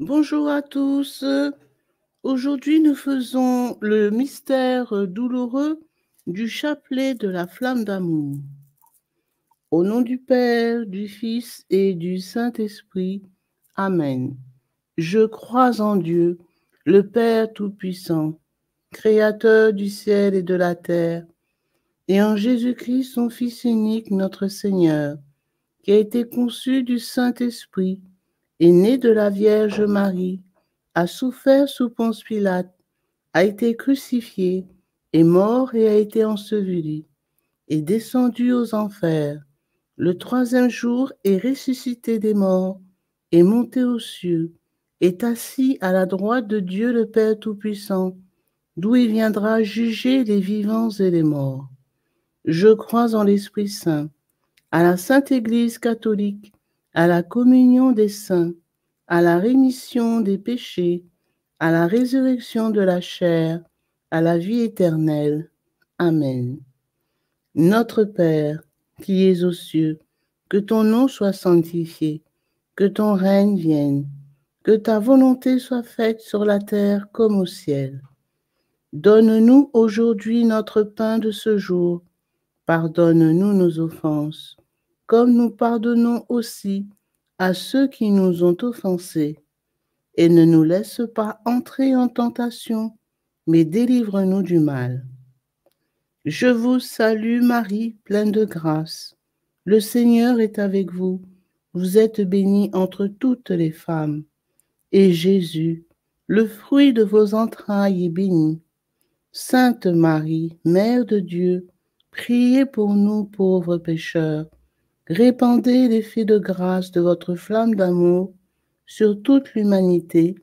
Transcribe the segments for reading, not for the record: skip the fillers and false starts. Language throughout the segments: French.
Bonjour à tous. Aujourd'hui, nous faisons le mystère douloureux du chapelet de la flamme d'amour. Au nom du Père, du Fils et du Saint-Esprit. Amen. Je crois en Dieu, le Père Tout-Puissant, Créateur du ciel et de la terre, et en Jésus-Christ, son Fils unique, notre Seigneur, qui a été conçu du Saint-Esprit, est né de la Vierge Marie, a souffert sous Ponce Pilate, a été crucifié, est mort et a été enseveli, est descendu aux enfers. Le troisième jour est ressuscité des morts, est monté aux cieux, est assis à la droite de Dieu le Père Tout-Puissant, d'où il viendra juger les vivants et les morts. Je crois en l'Esprit Saint, à la Sainte Église catholique, à la communion des saints, à la rémission des péchés, à la résurrection de la chair, à la vie éternelle. Amen. Notre Père, qui es aux cieux, que ton nom soit sanctifié, que ton règne vienne, que ta volonté soit faite sur la terre comme au ciel. Donne-nous aujourd'hui notre pain de ce jour. Pardonne-nous nos offenses, comme nous pardonnons aussi à ceux qui nous ont offensés. Et ne nous laisse pas entrer en tentation, mais délivre-nous du mal. Je vous salue Marie, pleine de grâce. Le Seigneur est avec vous. Vous êtes bénie entre toutes les femmes. Et Jésus, le fruit de vos entrailles, est béni. Sainte Marie, Mère de Dieu, priez pour nous pauvres pécheurs. Répandez l'effet de grâce de votre flamme d'amour sur toute l'humanité,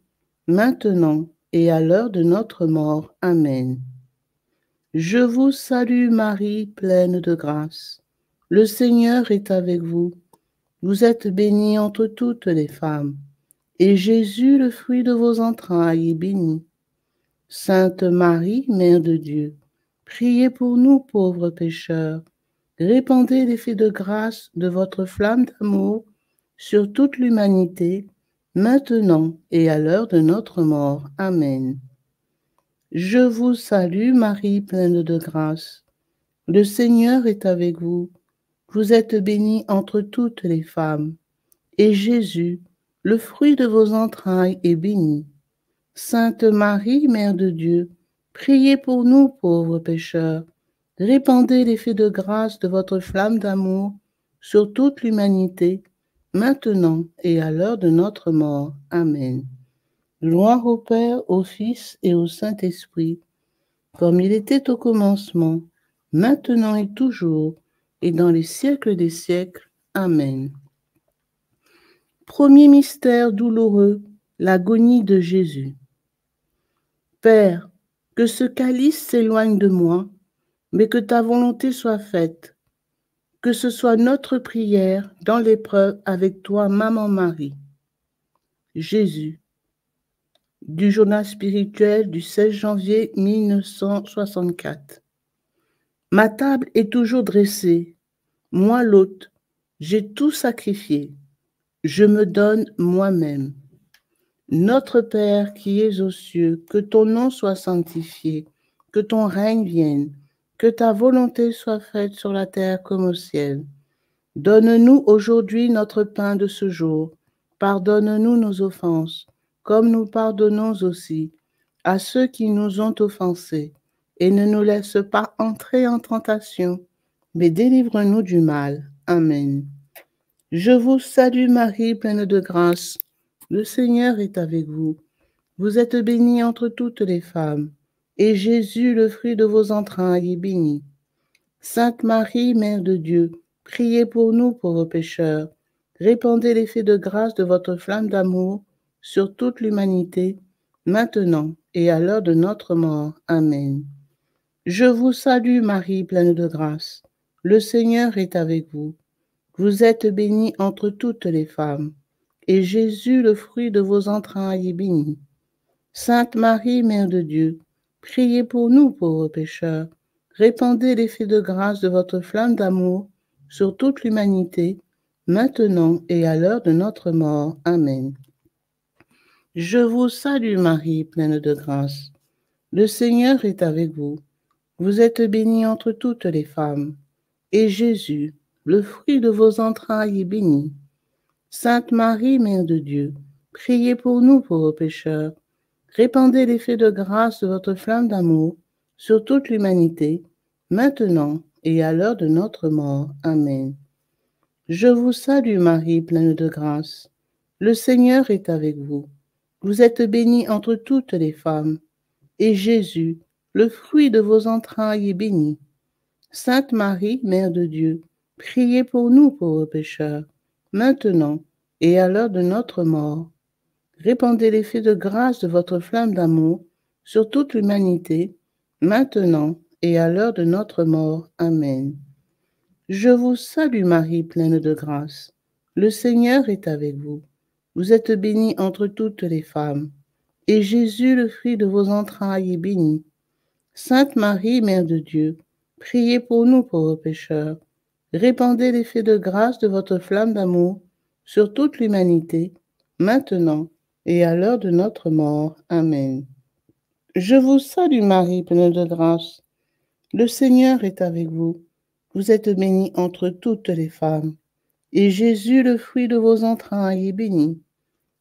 maintenant et à l'heure de notre mort. Amen. Je vous salue Marie, pleine de grâce. Le Seigneur est avec vous. Vous êtes bénie entre toutes les femmes, et Jésus, le fruit de vos entrailles, est béni. Sainte Marie, Mère de Dieu, priez pour nous pauvres pécheurs. Répandez l'effet de grâce de votre flamme d'amour sur toute l'humanité, maintenant et à l'heure de notre mort. Amen. Je vous salue Marie, pleine de grâce. Le Seigneur est avec vous. Vous êtes bénie entre toutes les femmes, et Jésus, le fruit de vos entrailles, est béni. Sainte Marie, Mère de Dieu, priez pour nous pauvres pécheurs. Répandez l'effet de grâce de votre flamme d'amour sur toute l'humanité, maintenant et à l'heure de notre mort. Amen. Gloire au Père, au Fils et au Saint-Esprit, comme il était au commencement, maintenant et toujours, et dans les siècles des siècles. Amen. Premier mystère douloureux, l'agonie de Jésus. Père, que ce calice s'éloigne de moi, mais que ta volonté soit faite. Que ce soit notre prière dans l'épreuve avec toi, Maman Marie. Jésus, du journal spirituel du 16 janvier 1964. Ma table est toujours dressée. Moi, l'hôte, j'ai tout sacrifié. Je me donne moi-même. Notre Père qui es aux cieux, que ton nom soit sanctifié, que ton règne vienne, que ta volonté soit faite sur la terre comme au ciel. Donne-nous aujourd'hui notre pain de ce jour. Pardonne-nous nos offenses, comme nous pardonnons aussi à ceux qui nous ont offensés. Et ne nous laisse pas entrer en tentation, mais délivre-nous du mal. Amen. Je vous salue Marie, pleine de grâce. Le Seigneur est avec vous. Vous êtes bénie entre toutes les femmes, et Jésus, le fruit de vos entrailles, est béni. Sainte Marie, Mère de Dieu, priez pour nous pauvres pécheurs. Répandez l'effet de grâce de votre flamme d'amour sur toute l'humanité, maintenant et à l'heure de notre mort. Amen. Je vous salue Marie, pleine de grâce. Le Seigneur est avec vous. Vous êtes bénie entre toutes les femmes, et Jésus, le fruit de vos entrailles, est béni. Sainte Marie, Mère de Dieu, priez pour nous pauvres pécheurs. Répandez l'effet de grâce de votre flamme d'amour sur toute l'humanité, maintenant et à l'heure de notre mort. Amen. Je vous salue Marie, pleine de grâce. Le Seigneur est avec vous. Vous êtes bénie entre toutes les femmes. Et Jésus, le fruit de vos entrailles, est béni. Sainte Marie, Mère de Dieu, priez pour nous pauvres pécheurs. Répandez l'effet de grâce de votre flamme d'amour sur toute l'humanité, maintenant et à l'heure de notre mort. Amen. Je vous salue Marie, pleine de grâce. Le Seigneur est avec vous. Vous êtes bénie entre toutes les femmes, et Jésus, le fruit de vos entrailles, est béni. Sainte Marie, Mère de Dieu, priez pour nous pauvres pécheurs, maintenant et à l'heure de notre mort. Répandez l'effet de grâce de votre flamme d'amour sur toute l'humanité, maintenant et à l'heure de notre mort. Amen. Je vous salue Marie, pleine de grâce. Le Seigneur est avec vous. Vous êtes bénie entre toutes les femmes, et Jésus, le fruit de vos entrailles, est béni. Sainte Marie, Mère de Dieu, priez pour nous pauvres pécheurs. Répandez l'effet de grâce de votre flamme d'amour sur toute l'humanité, maintenant et à l'heure de notre mort. Amen. Je vous salue Marie, pleine de grâce. Le Seigneur est avec vous. Vous êtes bénie entre toutes les femmes, et Jésus, le fruit de vos entrailles, est béni.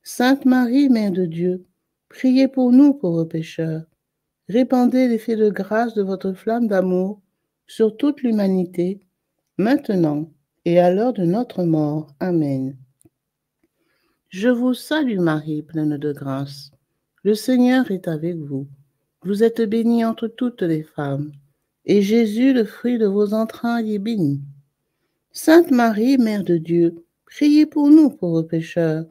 Sainte Marie, Mère de Dieu, priez pour nous pauvres pécheurs. Répandez l'effet de grâce de votre flamme d'amour sur toute l'humanité, maintenant et à l'heure de notre mort. Amen. Je vous salue Marie, pleine de grâce. Le Seigneur est avec vous. Vous êtes bénie entre toutes les femmes, et Jésus, le fruit de vos entrailles, est béni. Sainte Marie, Mère de Dieu, priez pour nous pauvres pécheurs.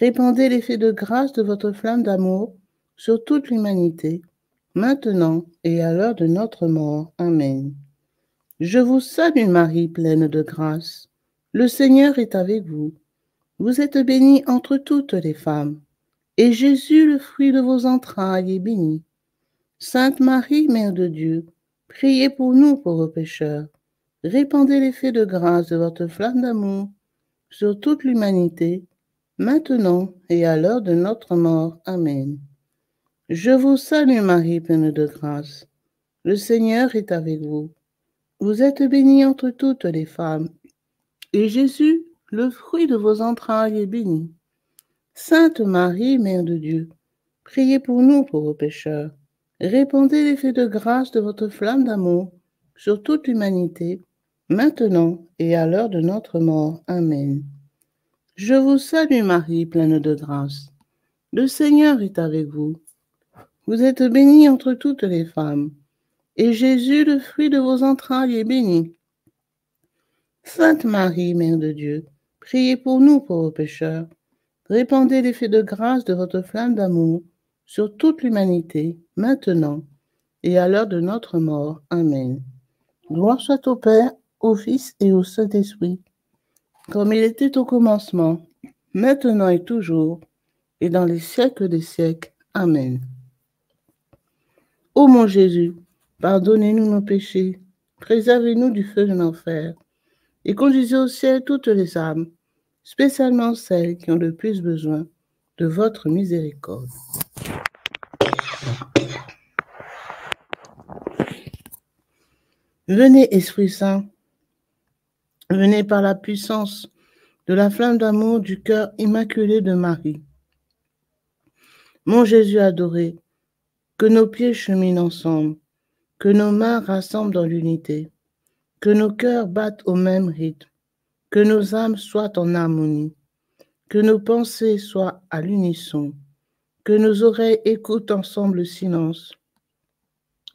Répandez l'effet de grâce de votre flamme d'amour sur toute l'humanité, maintenant et à l'heure de notre mort. Amen. Je vous salue Marie, pleine de grâce. Le Seigneur est avec vous. Vous êtes bénie entre toutes les femmes, et Jésus, le fruit de vos entrailles, est béni. Sainte Marie, Mère de Dieu, priez pour nous pauvres pécheurs. Répandez l'effet de grâce de votre flamme d'amour sur toute l'humanité, maintenant et à l'heure de notre mort. Amen. Je vous salue Marie, pleine de grâce. Le Seigneur est avec vous. Vous êtes bénie entre toutes les femmes, et Jésus, le fruit de vos entrailles, est béni. Sainte Marie, Mère de Dieu, priez pour nous pauvres pécheurs. Répandez l'effet de grâce de votre flamme d'amour sur toute l'humanité, maintenant et à l'heure de notre mort. Amen. Je vous salue Marie, pleine de grâce. Le Seigneur est avec vous. Vous êtes bénie entre toutes les femmes, et Jésus, le fruit de vos entrailles, est béni. Sainte Marie, Mère de Dieu, priez pour nous pauvres pécheurs. Répandez l'effet de grâce de votre flamme d'amour sur toute l'humanité, maintenant et à l'heure de notre mort. Amen. Gloire soit au Père, au Fils et au Saint-Esprit, comme il était au commencement, maintenant et toujours, et dans les siècles des siècles. Amen. Ô mon Jésus, pardonnez-nous nos péchés, préservez-nous du feu de l'enfer, et conduisez au ciel toutes les âmes, spécialement celles qui ont le plus besoin de votre miséricorde. Venez, Esprit Saint, venez par la puissance de la flamme d'amour du cœur immaculé de Marie. Mon Jésus adoré, que nos pieds cheminent ensemble, que nos mains rassemblent dans l'unité, que nos cœurs battent au même rythme, que nos âmes soient en harmonie, que nos pensées soient à l'unisson, que nos oreilles écoutent ensemble le silence,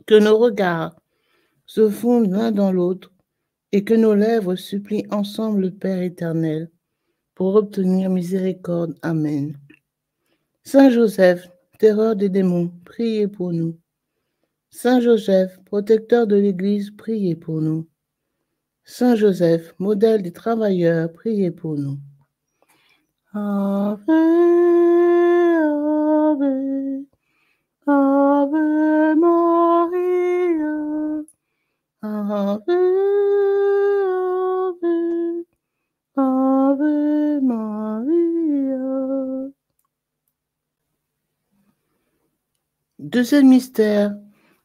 que nos regards se fondent l'un dans l'autre et que nos lèvres supplient ensemble le Père éternel pour obtenir miséricorde. Amen. Saint Joseph, terreur des démons, priez pour nous. Saint Joseph, protecteur de l'Église, priez pour nous. Saint Joseph, modèle des travailleurs, priez pour nous. Ave, Ave, Ave Maria, Ave, Ave, Ave Maria. Deuxième mystère,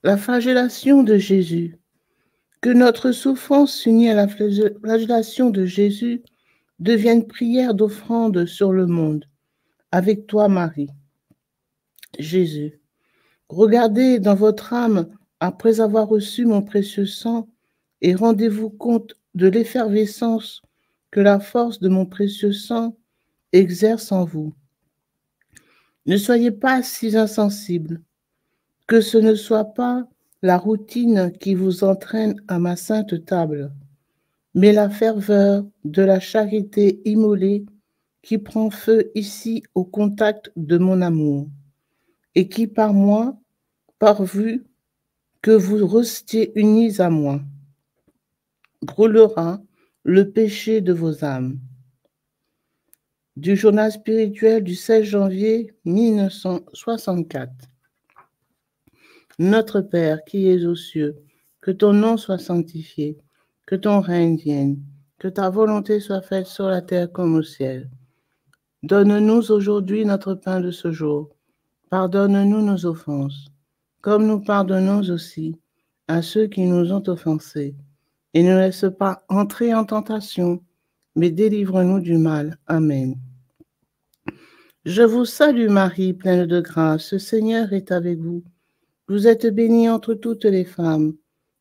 la flagellation de Jésus. Que notre souffrance unie à la flagellation de Jésus devienne prière d'offrande sur le monde. Avec toi, Marie. Jésus, regardez dans votre âme après avoir reçu mon précieux sang et rendez-vous compte de l'effervescence que la force de mon précieux sang exerce en vous. Ne soyez pas si insensibles, que ce ne soit pas la routine qui vous entraîne à ma sainte table, mais la ferveur de la charité immolée qui prend feu ici au contact de mon amour, et qui par moi, pourvu que vous restiez unis à moi, brûlera le péché de vos âmes. Du journal spirituel du 16 janvier 1964. Notre Père qui es aux cieux, que ton nom soit sanctifié, que ton règne vienne, que ta volonté soit faite sur la terre comme au ciel. Donne-nous aujourd'hui notre pain de ce jour. Pardonne-nous nos offenses, comme nous pardonnons aussi à ceux qui nous ont offensés. Et ne laisse pas entrer en tentation, mais délivre-nous du mal. Amen. Je vous salue Marie, pleine de grâce, le Seigneur est avec vous. Vous êtes bénie entre toutes les femmes,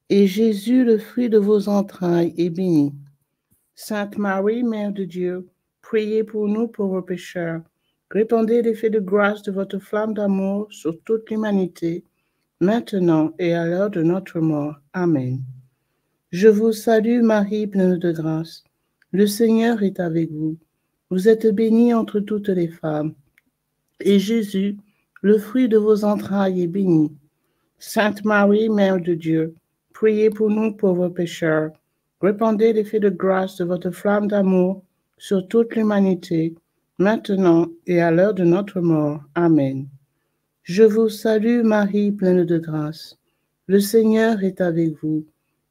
et Jésus, le fruit de vos entrailles, est béni. Sainte Marie, Mère de Dieu, priez pour nous pauvres pécheurs. Répandez l'effet de grâce de votre flamme d'amour sur toute l'humanité, maintenant et à l'heure de notre mort. Amen. Je vous salue Marie, pleine de grâce. Le Seigneur est avec vous. Vous êtes bénie entre toutes les femmes, et Jésus, le fruit de vos entrailles, est béni. Sainte Marie, Mère de Dieu, priez pour nous pauvres pécheurs. Répandez l'effet de grâce de votre flamme d'amour sur toute l'humanité, maintenant et à l'heure de notre mort. Amen. Je vous salue Marie, pleine de grâce. Le Seigneur est avec vous.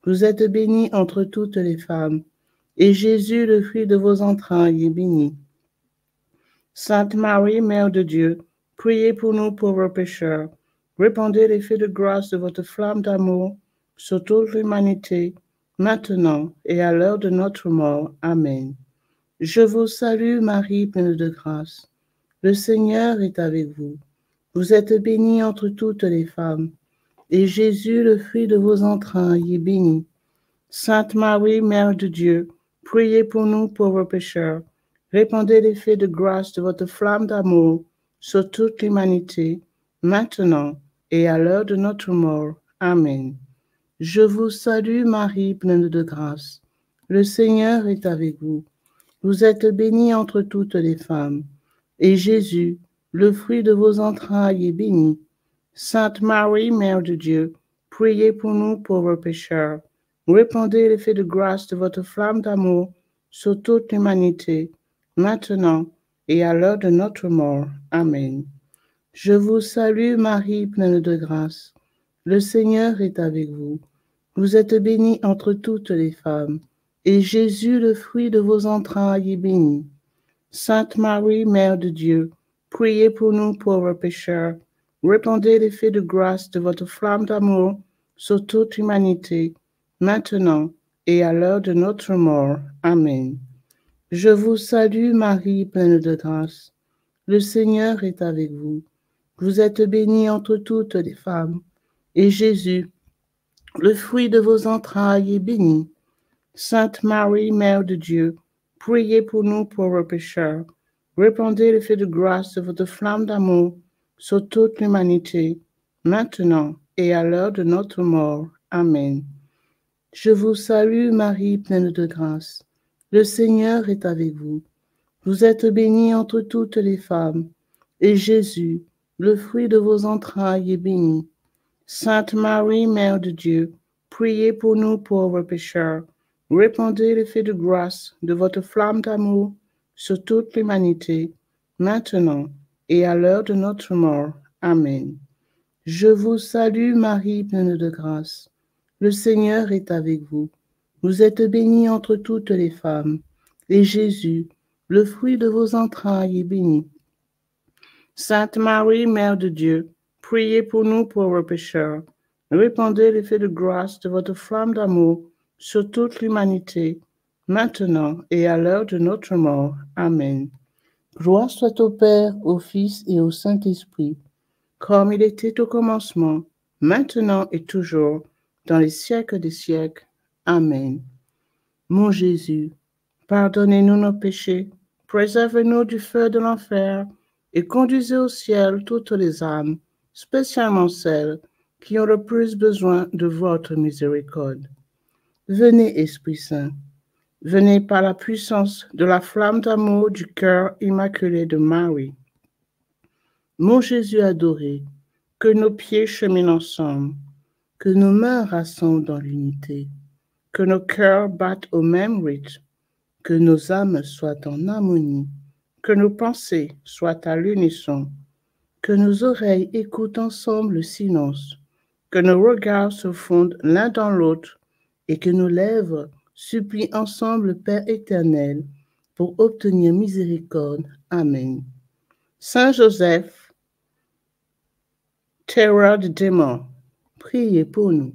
Vous êtes bénie entre toutes les femmes, et Jésus, le fruit de vos entrailles, est béni. Sainte Marie, Mère de Dieu, priez pour nous pauvres pécheurs. Répandez l'effet de grâce de votre flamme d'amour sur toute l'humanité, maintenant et à l'heure de notre mort. Amen. Je vous salue Marie, pleine de grâce. Le Seigneur est avec vous. Vous êtes bénie entre toutes les femmes, et Jésus, le fruit de vos entrailles, est béni. Sainte Marie, Mère de Dieu, priez pour nous pauvres pécheurs. Répandez l'effet de grâce de votre flamme d'amour sur toute l'humanité, maintenant et à l'heure de notre mort. Amen. Je vous salue Marie, pleine de grâce. Le Seigneur est avec vous. Vous êtes bénie entre toutes les femmes, et Jésus, le fruit de vos entrailles, est béni. Sainte Marie, Mère de Dieu, priez pour nous pauvres pécheurs. Répandez l'effet de grâce de votre flamme d'amour sur toute l'humanité, maintenant et à l'heure de notre mort. Amen. Je vous salue Marie, pleine de grâce. Le Seigneur est avec vous. Vous êtes bénie entre toutes les femmes, et Jésus, le fruit de vos entrailles, est béni. Sainte Marie, Mère de Dieu, priez pour nous pauvres pécheurs. Répandez l'effet de grâce de votre flamme d'amour sur toute l'humanité, maintenant et à l'heure de notre mort. Amen. Je vous salue Marie, pleine de grâce. Le Seigneur est avec vous. Vous êtes bénie entre toutes les femmes, et Jésus, le fruit de vos entrailles, est béni. Sainte Marie, Mère de Dieu, priez pour nous pauvres pécheurs. Répandez l'effet de grâce de votre flamme d'amour sur toute l'humanité, maintenant et à l'heure de notre mort. Amen. Je vous salue Marie, pleine de grâce. Le Seigneur est avec vous. Vous êtes bénie entre toutes les femmes, et Jésus, le fruit de vos entrailles, est béni. Sainte Marie, Mère de Dieu, priez pour nous pauvres pécheurs. Répandez l'effet de grâce de votre flamme d'amour sur toute l'humanité, maintenant et à l'heure de notre mort. Amen. Je vous salue Marie, pleine de grâce. Le Seigneur est avec vous. Vous êtes bénie entre toutes les femmes, et Jésus, le fruit de vos entrailles, est béni. Sainte Marie, Mère de Dieu, priez pour nous pauvres pécheurs. Répandez l'effet de grâce de votre flamme d'amour sur toute l'humanité, maintenant et à l'heure de notre mort. Amen. Gloire soit au Père, au Fils et au Saint-Esprit, comme il était au commencement, maintenant et toujours, dans les siècles des siècles. Amen. Mon Jésus, pardonnez-nous nos péchés, préservez-nous du feu de l'enfer et conduisez au ciel toutes les âmes, spécialement celles qui ont le plus besoin de votre miséricorde. Venez, Esprit Saint, venez par la puissance de la flamme d'amour du cœur immaculé de Marie. Mon Jésus adoré, que nos pieds cheminent ensemble, que nos mains rassemblent dans l'unité, que nos cœurs battent au même rythme, que nos âmes soient en harmonie, que nos pensées soient à l'unisson, que nos oreilles écoutent ensemble le silence, que nos regards se fondent l'un dans l'autre et que nos lèvres supplient ensemble le Père éternel pour obtenir miséricorde. Amen. Saint Joseph, terreur des démons, priez pour nous.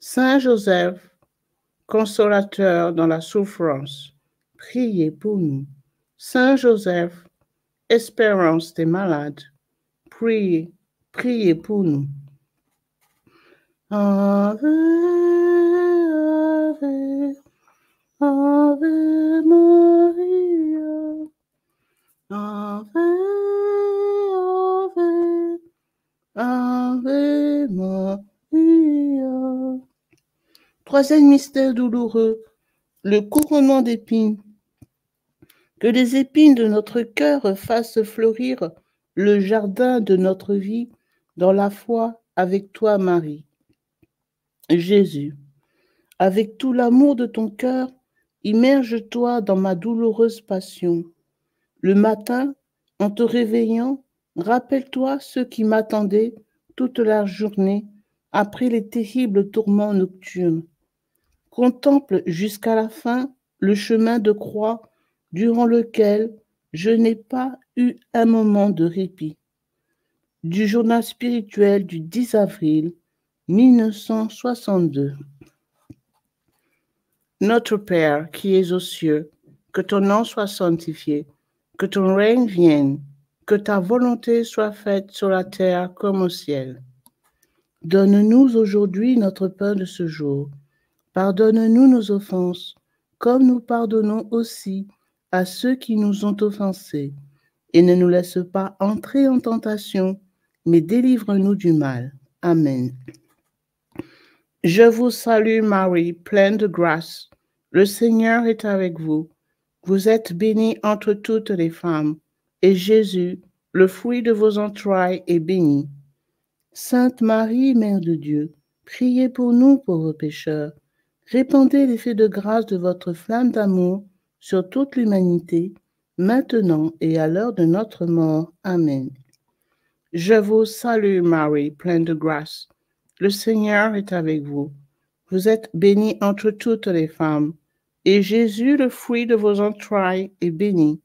Saint Joseph, consolateur dans la souffrance, priez pour nous. Saint Joseph, espérance des malades, priez pour nous. Ave, Ave, Ave Maria, Ave, Ave, Ave Maria. Troisième mystère douloureux, le couronnement d'épines. Que les épines de notre cœur fassent fleurir le jardin de notre vie dans la foi avec toi, Marie. Jésus, avec tout l'amour de ton cœur, immerge-toi dans ma douloureuse passion. Le matin, en te réveillant, rappelle-toi ceux qui m'attendaient toute la journée après les terribles tourments nocturnes. Contemple jusqu'à la fin le chemin de croix durant lequel je n'ai pas eu un moment de répit. Du journal spirituel du 10 avril 1962. Notre Père qui es aux cieux, que ton nom soit sanctifié, que ton règne vienne, que ta volonté soit faite sur la terre comme au ciel. Donne-nous aujourd'hui notre pain de ce jour. Pardonne-nous nos offenses, comme nous pardonnons aussi à ceux qui nous ont offensés. Et ne nous laisse pas entrer en tentation, mais délivre-nous du mal. Amen. Je vous salue Marie, pleine de grâce. Le Seigneur est avec vous. Vous êtes bénie entre toutes les femmes, et Jésus, le fruit de vos entrailles, est béni. Sainte Marie, Mère de Dieu, priez pour nous pauvres pécheurs. Répandez l'effet de grâce de votre flamme d'amour sur toute l'humanité, maintenant et à l'heure de notre mort. Amen. Je vous salue Marie, pleine de grâce. Le Seigneur est avec vous. Vous êtes bénie entre toutes les femmes, et Jésus, le fruit de vos entrailles, est béni.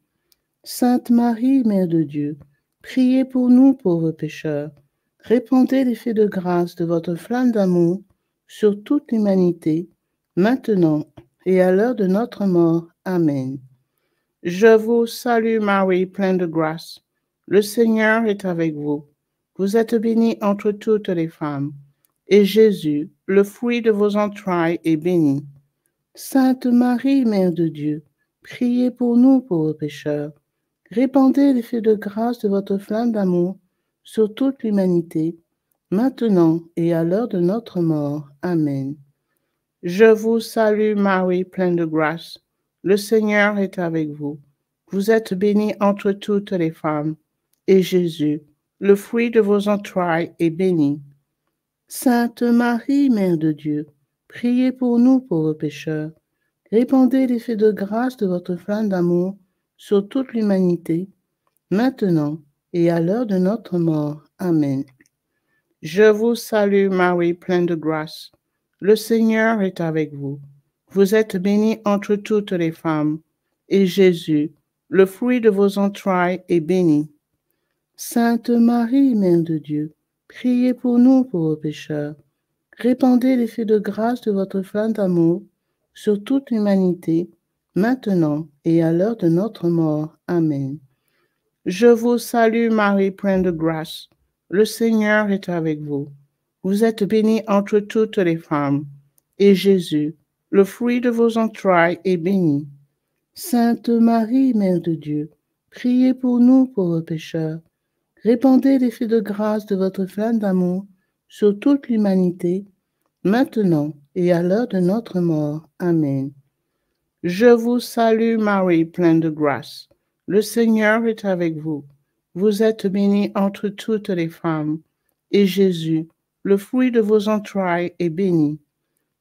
Sainte Marie, Mère de Dieu, priez pour nous pauvres pécheurs. Répandez l'effet de grâce de votre flamme d'amour sur toute l'humanité, maintenant et à l'heure de notre mort. Amen. Je vous salue Marie, pleine de grâce. Le Seigneur est avec vous. Vous êtes bénie entre toutes les femmes, et Jésus, le fruit de vos entrailles, est béni. Sainte Marie, Mère de Dieu, priez pour nous pauvres pécheurs. Répandez l'effet de grâce de votre flamme d'amour sur toute l'humanité, maintenant et à l'heure de notre mort. Amen. Je vous salue Marie, pleine de grâce. Le Seigneur est avec vous. Vous êtes bénie entre toutes les femmes, et Jésus, le fruit de vos entrailles, est béni. Sainte Marie, Mère de Dieu, priez pour nous pauvres pécheurs. Répandez l'effet de grâce de votre flamme d'amour sur toute l'humanité, maintenant et à l'heure de notre mort. Amen. Je vous salue Marie, pleine de grâce. Le Seigneur est avec vous. Vous êtes bénie entre toutes les femmes, et Jésus, le fruit de vos entrailles, est béni. Sainte Marie, Mère de Dieu, priez pour nous pauvres pécheurs. Répandez l'effet de grâce de votre flamme d'amour sur toute l'humanité, maintenant et à l'heure de notre mort. Amen. Je vous salue Marie, pleine de grâce. Le Seigneur est avec vous. Vous êtes bénie entre toutes les femmes, et Jésus, le fruit de vos entrailles, est béni. Sainte Marie, Mère de Dieu, priez pour nous pauvres pécheurs. Répandez l'effet de grâce de votre flamme d'amour sur toute l'humanité, maintenant et à l'heure de notre mort. Amen. Je vous salue Marie, pleine de grâce. Le Seigneur est avec vous. Vous êtes bénie entre toutes les femmes, et Jésus, le fruit de vos entrailles, est béni.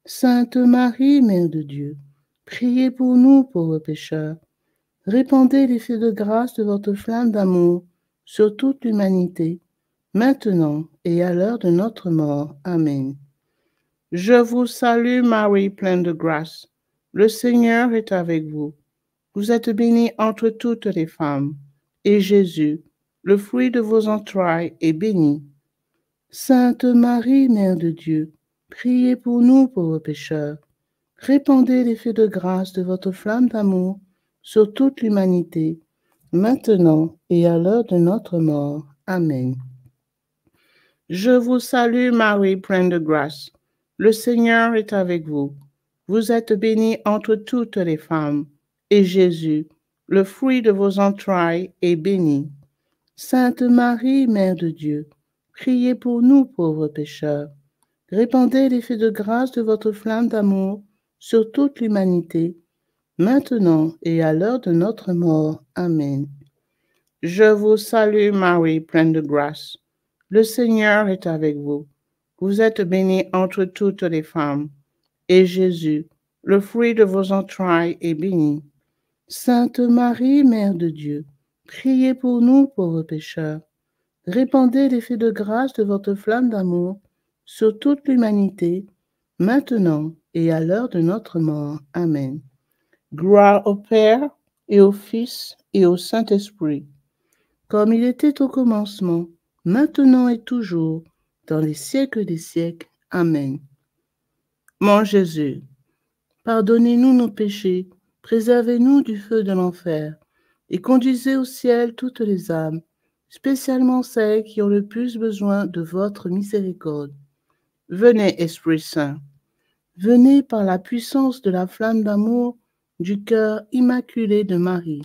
Sainte Marie, Mère de Dieu, priez pour nous pauvres pécheurs. Répandez l'effet de grâce de votre flamme d'amour sur toute l'humanité, maintenant et à l'heure de notre mort. Amen. Je vous salue Marie, pleine de grâce. Le Seigneur est avec vous. Vous êtes bénie entre toutes les femmes, et Jésus, le fruit de vos entrailles, est béni. Sainte Marie, Mère de Dieu, priez pour nous pauvres pécheurs. Répandez l'effet de grâce de votre flamme d'amour sur toute l'humanité, maintenant et à l'heure de notre mort. Amen. Je vous salue Marie, pleine de grâce. Le Seigneur est avec vous. Vous êtes bénie entre toutes les femmes, et Jésus, le fruit de vos entrailles, est béni. Sainte Marie, Mère de Dieu, priez pour nous pauvres pécheurs. Répandez l'effet de grâce de votre flamme d'amour sur toute l'humanité, maintenant et à l'heure de notre mort. Amen. Je vous salue Marie, pleine de grâce. Le Seigneur est avec vous. Vous êtes bénie entre toutes les femmes, et Jésus, le fruit de vos entrailles, est béni. Sainte Marie, Mère de Dieu, priez pour nous pauvres pécheurs. Répandez l'effet de grâce de votre flamme d'amour sur toute l'humanité, maintenant et à l'heure de notre mort. Amen. Gloire au Père, et au Fils, et au Saint-Esprit, comme il était au commencement, maintenant et toujours, dans les siècles des siècles. Amen. Mon Jésus, pardonnez-nous nos péchés, préservez-nous du feu de l'enfer, et conduisez au ciel toutes les âmes, spécialement celles qui ont le plus besoin de votre miséricorde. Venez, Esprit Saint, venez par la puissance de la flamme d'amour du cœur immaculé de Marie.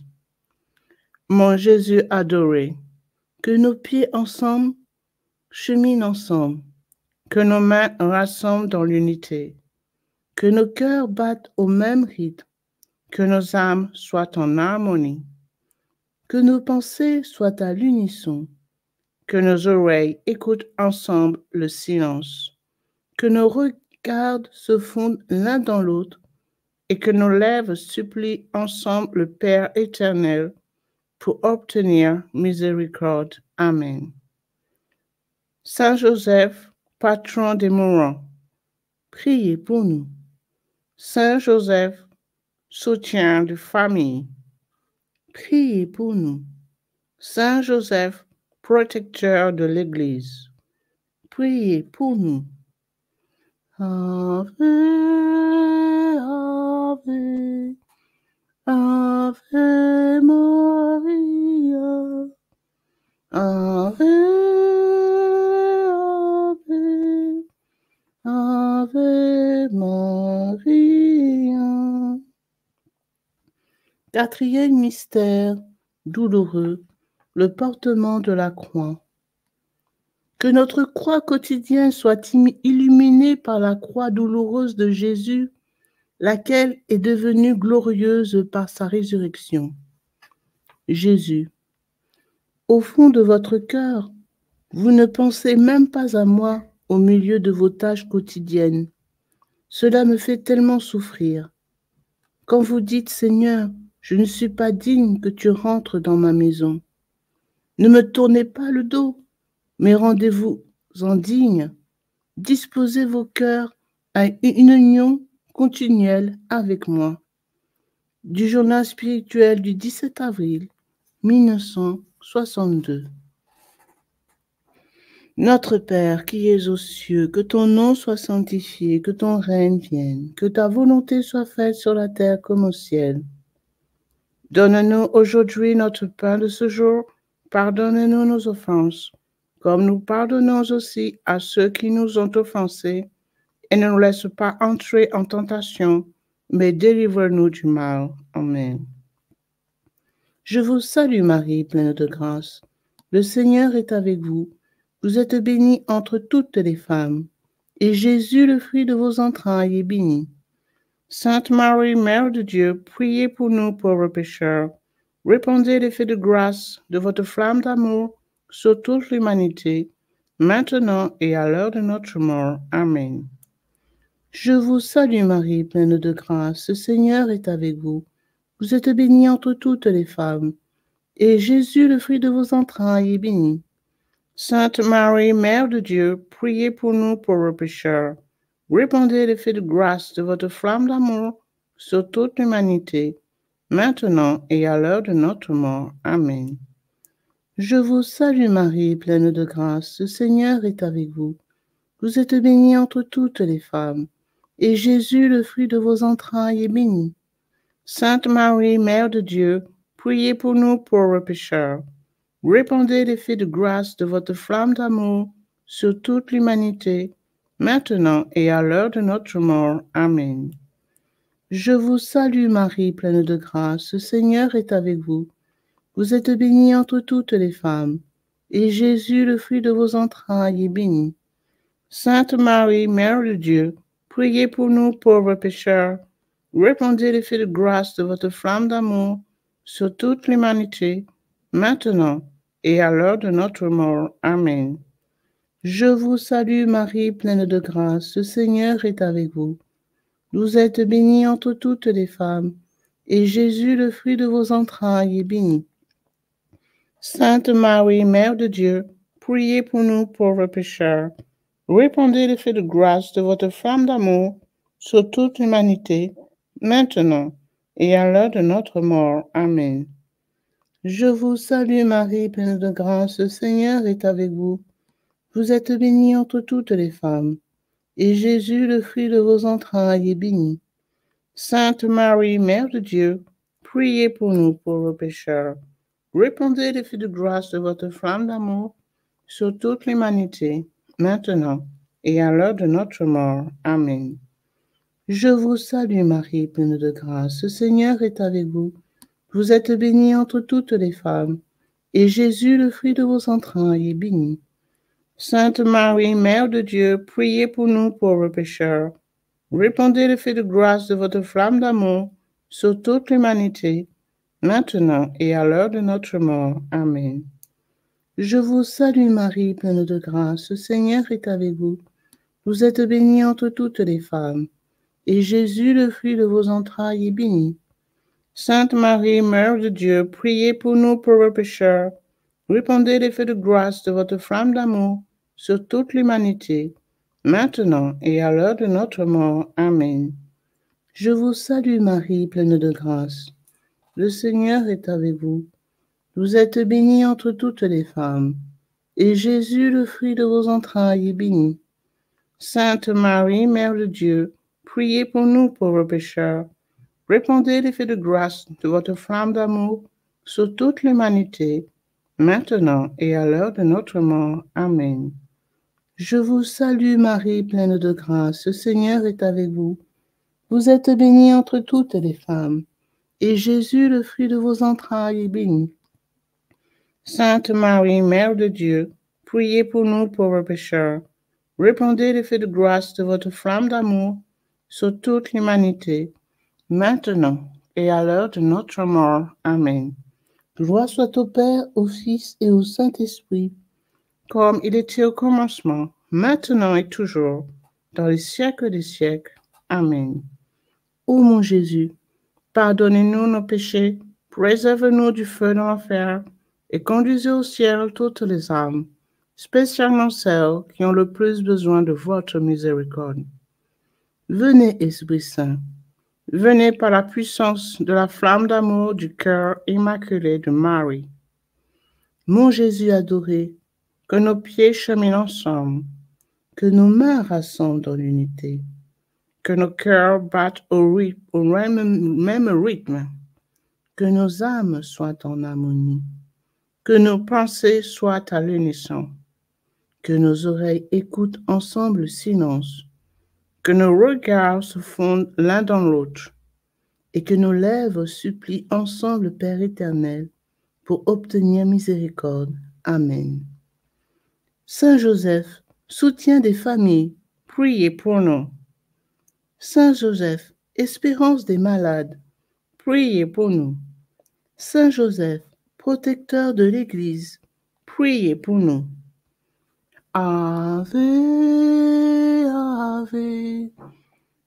Mon Jésus adoré, que nos pieds ensemble cheminent ensemble, que nos mains rassemblent dans l'unité, que nos cœurs battent au même rythme, que nos âmes soient en harmonie, que nos pensées soient à l'unisson, que nos oreilles écoutent ensemble le silence, que nos regards se fondent l'un dans l'autre et que nos lèvres supplient ensemble le Père éternel pour obtenir miséricorde. Amen. Saint Joseph, patron des mourants, priez pour nous. Saint Joseph, soutien de famille, priez pour nous. Saint Joseph, protecteur de l'Église, priez pour nous. Ave, Ave, Ave Maria, Ave, Ave, Ave Maria. Quatrième mystère douloureux, le portement de la croix. Que notre croix quotidienne soit illuminée par la croix douloureuse de Jésus, laquelle est devenue glorieuse par sa résurrection. Jésus, au fond de votre cœur, vous ne pensez même pas à moi au milieu de vos tâches quotidiennes. Cela me fait tellement souffrir. Quand vous dites, Seigneur, je ne suis pas digne que tu rentres dans ma maison. Ne me tournez pas le dos, mais rendez-vous en digne. Disposez vos cœurs à une union continuelle avec moi. Du journal spirituel du 17 avril 1962. Notre Père qui es aux cieux, que ton nom soit sanctifié, que ton règne vienne, que ta volonté soit faite sur la terre comme au ciel. Donne-nous aujourd'hui notre pain de ce jour. Pardonne-nous nos offenses, comme nous pardonnons aussi à ceux qui nous ont offensés. Et ne nous laisse pas entrer en tentation, mais délivre-nous du mal. Amen. Je vous salue Marie, pleine de grâce. Le Seigneur est avec vous. Vous êtes bénie entre toutes les femmes, et Jésus, le fruit de vos entrailles, est béni. Sainte Marie, Mère de Dieu, priez pour nous pauvres pécheurs. Répandez l'effet de grâce de votre flamme d'amour sur toute l'humanité, maintenant et à l'heure de notre mort. Amen. Je vous salue Marie, pleine de grâce. Le Seigneur est avec vous. Vous êtes bénie entre toutes les femmes, et Jésus, le fruit de vos entrailles, est béni. Sainte Marie, Mère de Dieu, priez pour nous pauvres pécheurs. Répandez l'effet de grâce de votre flamme d'amour sur toute l'humanité, maintenant et à l'heure de notre mort. Amen. Je vous salue Marie, pleine de grâce. Le Seigneur est avec vous. Vous êtes bénie entre toutes les femmes, et Jésus, le fruit de vos entrailles, est béni. Sainte Marie, Mère de Dieu, priez pour nous pauvres pécheurs. Répandez l'effet de grâce de votre flamme d'amour sur toute l'humanité, maintenant et à l'heure de notre mort. Amen. Je vous salue Marie, pleine de grâce. Le Seigneur est avec vous. Vous êtes bénie entre toutes les femmes, et Jésus, le fruit de vos entrailles, est béni. Sainte Marie, Mère de Dieu, priez pour nous pauvres pécheurs. Répandez l'effet de grâce de votre flamme d'amour sur toute l'humanité, maintenant et à l'heure de notre mort. Amen. Je vous salue Marie, pleine de grâce. Le Seigneur est avec vous. Vous êtes bénie entre toutes les femmes, et Jésus, le fruit de vos entrailles, est béni. Sainte Marie, Mère de Dieu, priez pour nous pauvres pécheurs. Répandez l'effet de grâce de votre flamme d'amour sur toute l'humanité, maintenant et à l'heure de notre mort. Amen. Je vous salue Marie, pleine de grâce, le Seigneur est avec vous. Vous êtes bénie entre toutes les femmes, et Jésus, le fruit de vos entrailles, est béni. Sainte Marie, Mère de Dieu, priez pour nous pauvres pécheurs. Répandez l'effet de grâce de votre flamme d'amour sur toute l'humanité, maintenant et à l'heure de notre mort. Amen. Je vous salue Marie, pleine de grâce, le Seigneur est avec vous. Vous êtes bénie entre toutes les femmes, et Jésus, le fruit de vos entrailles, est béni. Sainte Marie, Mère de Dieu, priez pour nous pauvres pécheurs. Répandez l'effet de grâce de votre flamme d'amour sur toute l'humanité, maintenant et à l'heure de notre mort. Amen. Je vous salue Marie, pleine de grâce, le Seigneur est avec vous. Vous êtes bénie entre toutes les femmes, et Jésus, le fruit de vos entrailles, est béni. Sainte Marie, Mère de Dieu, priez pour nous pauvres pécheurs. Répandez l'effet de grâce de votre flamme d'amour sur toute l'humanité, maintenant et à l'heure de notre mort. Amen. Je vous salue Marie, pleine de grâce. Le Seigneur est avec vous. Vous êtes bénie entre toutes les femmes, et Jésus, le fruit de vos entrailles, est béni. Sainte Marie, Mère de Dieu, priez pour nous pauvres pécheurs. Répandez l'effet de grâce de votre flamme d'amour sur toute l'humanité, maintenant et à l'heure de notre mort. Amen. Je vous salue Marie, pleine de grâce, le Seigneur est avec vous. Vous êtes bénie entre toutes les femmes, et Jésus, le fruit de vos entrailles, est béni. Sainte Marie, Mère de Dieu, priez pour nous pauvres pécheurs. Répandez l'effet de grâce de votre flamme d'amour sur toute l'humanité, maintenant et à l'heure de notre mort. Amen. Gloire soit au Père, au Fils et au Saint-Esprit, comme il était au commencement, maintenant et toujours, dans les siècles des siècles. Amen. Ô mon Jésus, pardonnez-nous nos péchés, préservez-nous du feu de l'enfer, et conduisez au ciel toutes les âmes, spécialement celles qui ont le plus besoin de votre miséricorde. Venez, Esprit Saint, venez par la puissance de la flamme d'amour du cœur immaculé de Marie. Mon Jésus adoré, que nos pieds cheminent ensemble, que nos mains rassemblent dans l'unité, que nos cœurs battent au même rythme, que nos âmes soient en harmonie, que nos pensées soient à l'unisson, que nos oreilles écoutent ensemble le silence, que nos regards se fondent l'un dans l'autre, et que nos lèvres supplient ensemble le Père éternel pour obtenir miséricorde. Amen. Saint Joseph, soutien des familles, priez pour nous. Saint Joseph, espérance des malades, priez pour nous. Saint Joseph, protecteur de l'Église, priez pour nous. Ave, Ave,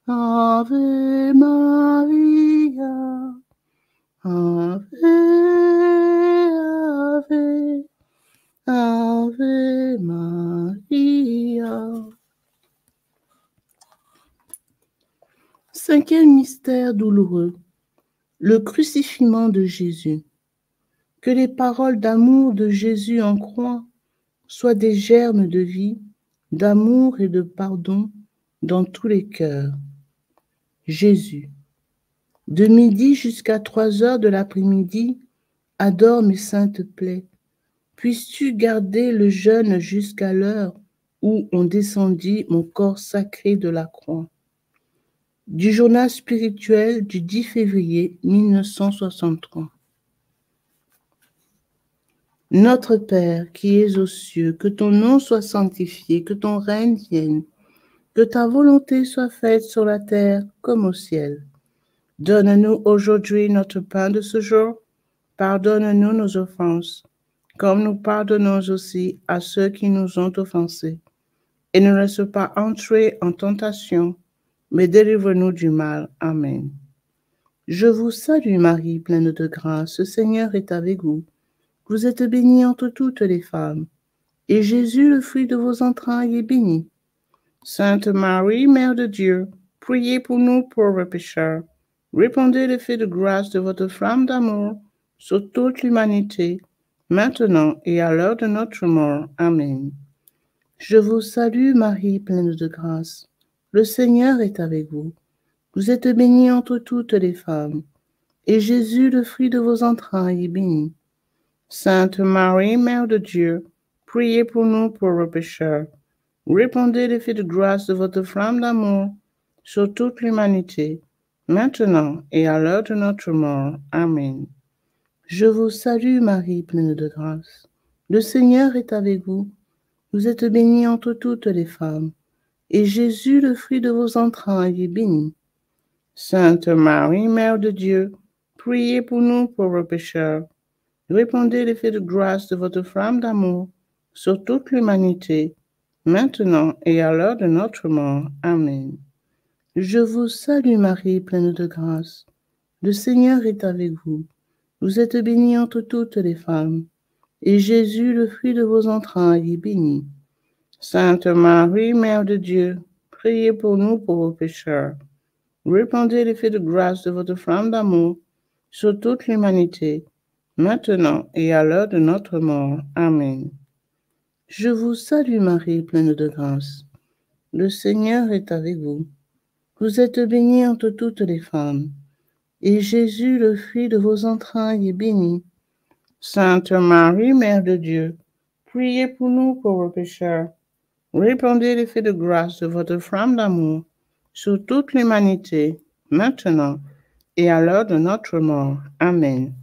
Ave Maria, Ave, Ave, Ave Maria. Cinquième mystère douloureux, le crucifixion de Jésus. Que les paroles d'amour de Jésus en croix soient des germes de vie, d'amour et de pardon dans tous les cœurs. Jésus, de midi jusqu'à 3 heures de l'après-midi, adore mes saintes plaies. Puisses-tu garder le jeûne jusqu'à l'heure où on descendit mon corps sacré de la croix. Du journal spirituel du 10 février 1963. Notre Père qui es aux cieux, que ton nom soit sanctifié, que ton règne vienne, que ta volonté soit faite sur la terre comme au ciel. Donne-nous aujourd'hui notre pain de ce jour. Pardonne-nous nos offenses, comme nous pardonnons aussi à ceux qui nous ont offensés. Et ne laisse pas entrer en tentation, mais délivre-nous du mal. Amen. Je vous salue Marie, pleine de grâce, le Seigneur est avec vous. Vous êtes bénie entre toutes les femmes, et Jésus, le fruit de vos entrailles, est béni. Sainte Marie, Mère de Dieu, priez pour nous pauvres pécheurs. Répandez l'effet de grâce de votre flamme d'amour sur toute l'humanité, maintenant et à l'heure de notre mort. Amen. Je vous salue Marie, pleine de grâce. Le Seigneur est avec vous. Vous êtes bénie entre toutes les femmes, et Jésus, le fruit de vos entrailles, est béni. Sainte Marie, Mère de Dieu, priez pour nous pauvres pécheurs. Répandez l'effet de grâce de votre flamme d'amour sur toute l'humanité, maintenant et à l'heure de notre mort. Amen. Je vous salue Marie, pleine de grâce. Le Seigneur est avec vous. Vous êtes bénie entre toutes les femmes, et Jésus, le fruit de vos entrailles, est béni. Sainte Marie, Mère de Dieu, priez pour nous pauvres pécheurs. Répandez l'effet de grâce de votre flamme d'amour sur toute l'humanité, maintenant et à l'heure de notre mort. Amen. Je vous salue Marie, pleine de grâce. Le Seigneur est avec vous. Vous êtes bénie entre toutes les femmes, et Jésus, le fruit de vos entrailles, est béni. Sainte Marie, Mère de Dieu, priez pour nous pauvres pécheurs. Répandez l'effet de grâce de votre flamme d'amour sur toute l'humanité, maintenant et à l'heure de notre mort. Amen. Je vous salue Marie, pleine de grâce. Le Seigneur est avec vous. Vous êtes bénie entre toutes les femmes, et Jésus, le fruit de vos entrailles, est béni. Sainte Marie, Mère de Dieu, priez pour nous pauvres pécheurs. Répandez l'effet de grâce de votre flamme d'amour sur toute l'humanité, maintenant et à l'heure de notre mort. Amen.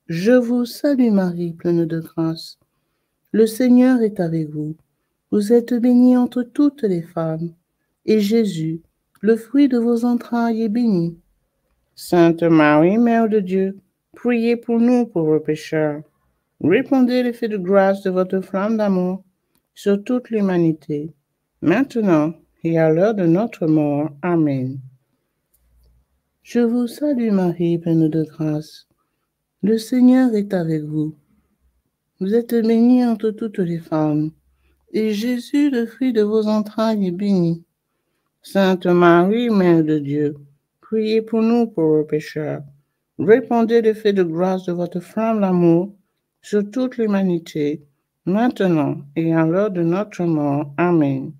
Je vous salue Marie, pleine de grâce. Le Seigneur est avec vous. Vous êtes bénie entre toutes les femmes, et Jésus, le fruit de vos entrailles, est béni. Sainte Marie, Mère de Dieu, priez pour nous pauvres pécheurs. Répandez l'effet de grâce de votre flamme d'amour sur toute l'humanité, maintenant et à l'heure de notre mort. Amen. Je vous salue Marie, pleine de grâce. Le Seigneur est avec vous. Vous êtes bénie entre toutes les femmes, et Jésus, le fruit de vos entrailles, est béni. Sainte Marie, Mère de Dieu, priez pour nous pauvres pécheurs. Répandez l'effet de grâce de votre flamme d'amour sur toute l'humanité, maintenant et à l'heure de notre mort. Amen.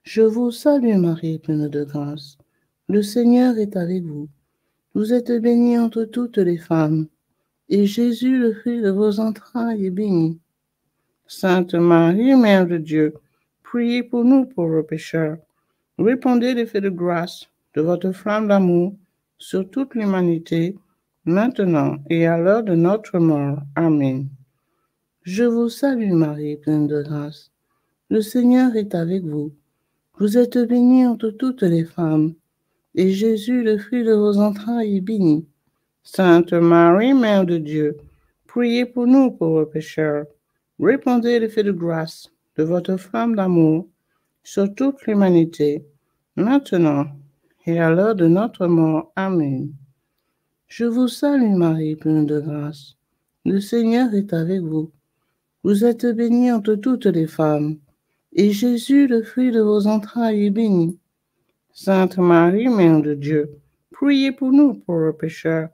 Je vous salue Marie, pleine de grâce. Le Seigneur est avec vous. Vous êtes bénie entre toutes les femmes, et Jésus, le fruit de vos entrailles, est béni. Sainte Marie, Mère de Dieu, priez pour nous pauvres pécheurs. Répandez l'effet de grâce de votre flamme d'amour sur toute l'humanité, maintenant et à l'heure de notre mort. Amen. Je vous salue Marie, pleine de grâce. Le Seigneur est avec vous. Vous êtes bénie entre toutes les femmes, et Jésus, le fruit de vos entrailles, est béni. Sainte Marie, Mère de Dieu, priez pour nous pauvres pécheurs. Répandez l'effet de grâce de votre flamme d'amour sur toute l'humanité, maintenant et à l'heure de notre mort. Amen. Je vous salue Marie, pleine de grâce. Le Seigneur est avec vous. Vous êtes bénie entre toutes les femmes, et Jésus, le fruit de vos entrailles, est béni. Sainte Marie, Mère de Dieu, priez pour nous pauvres pécheurs.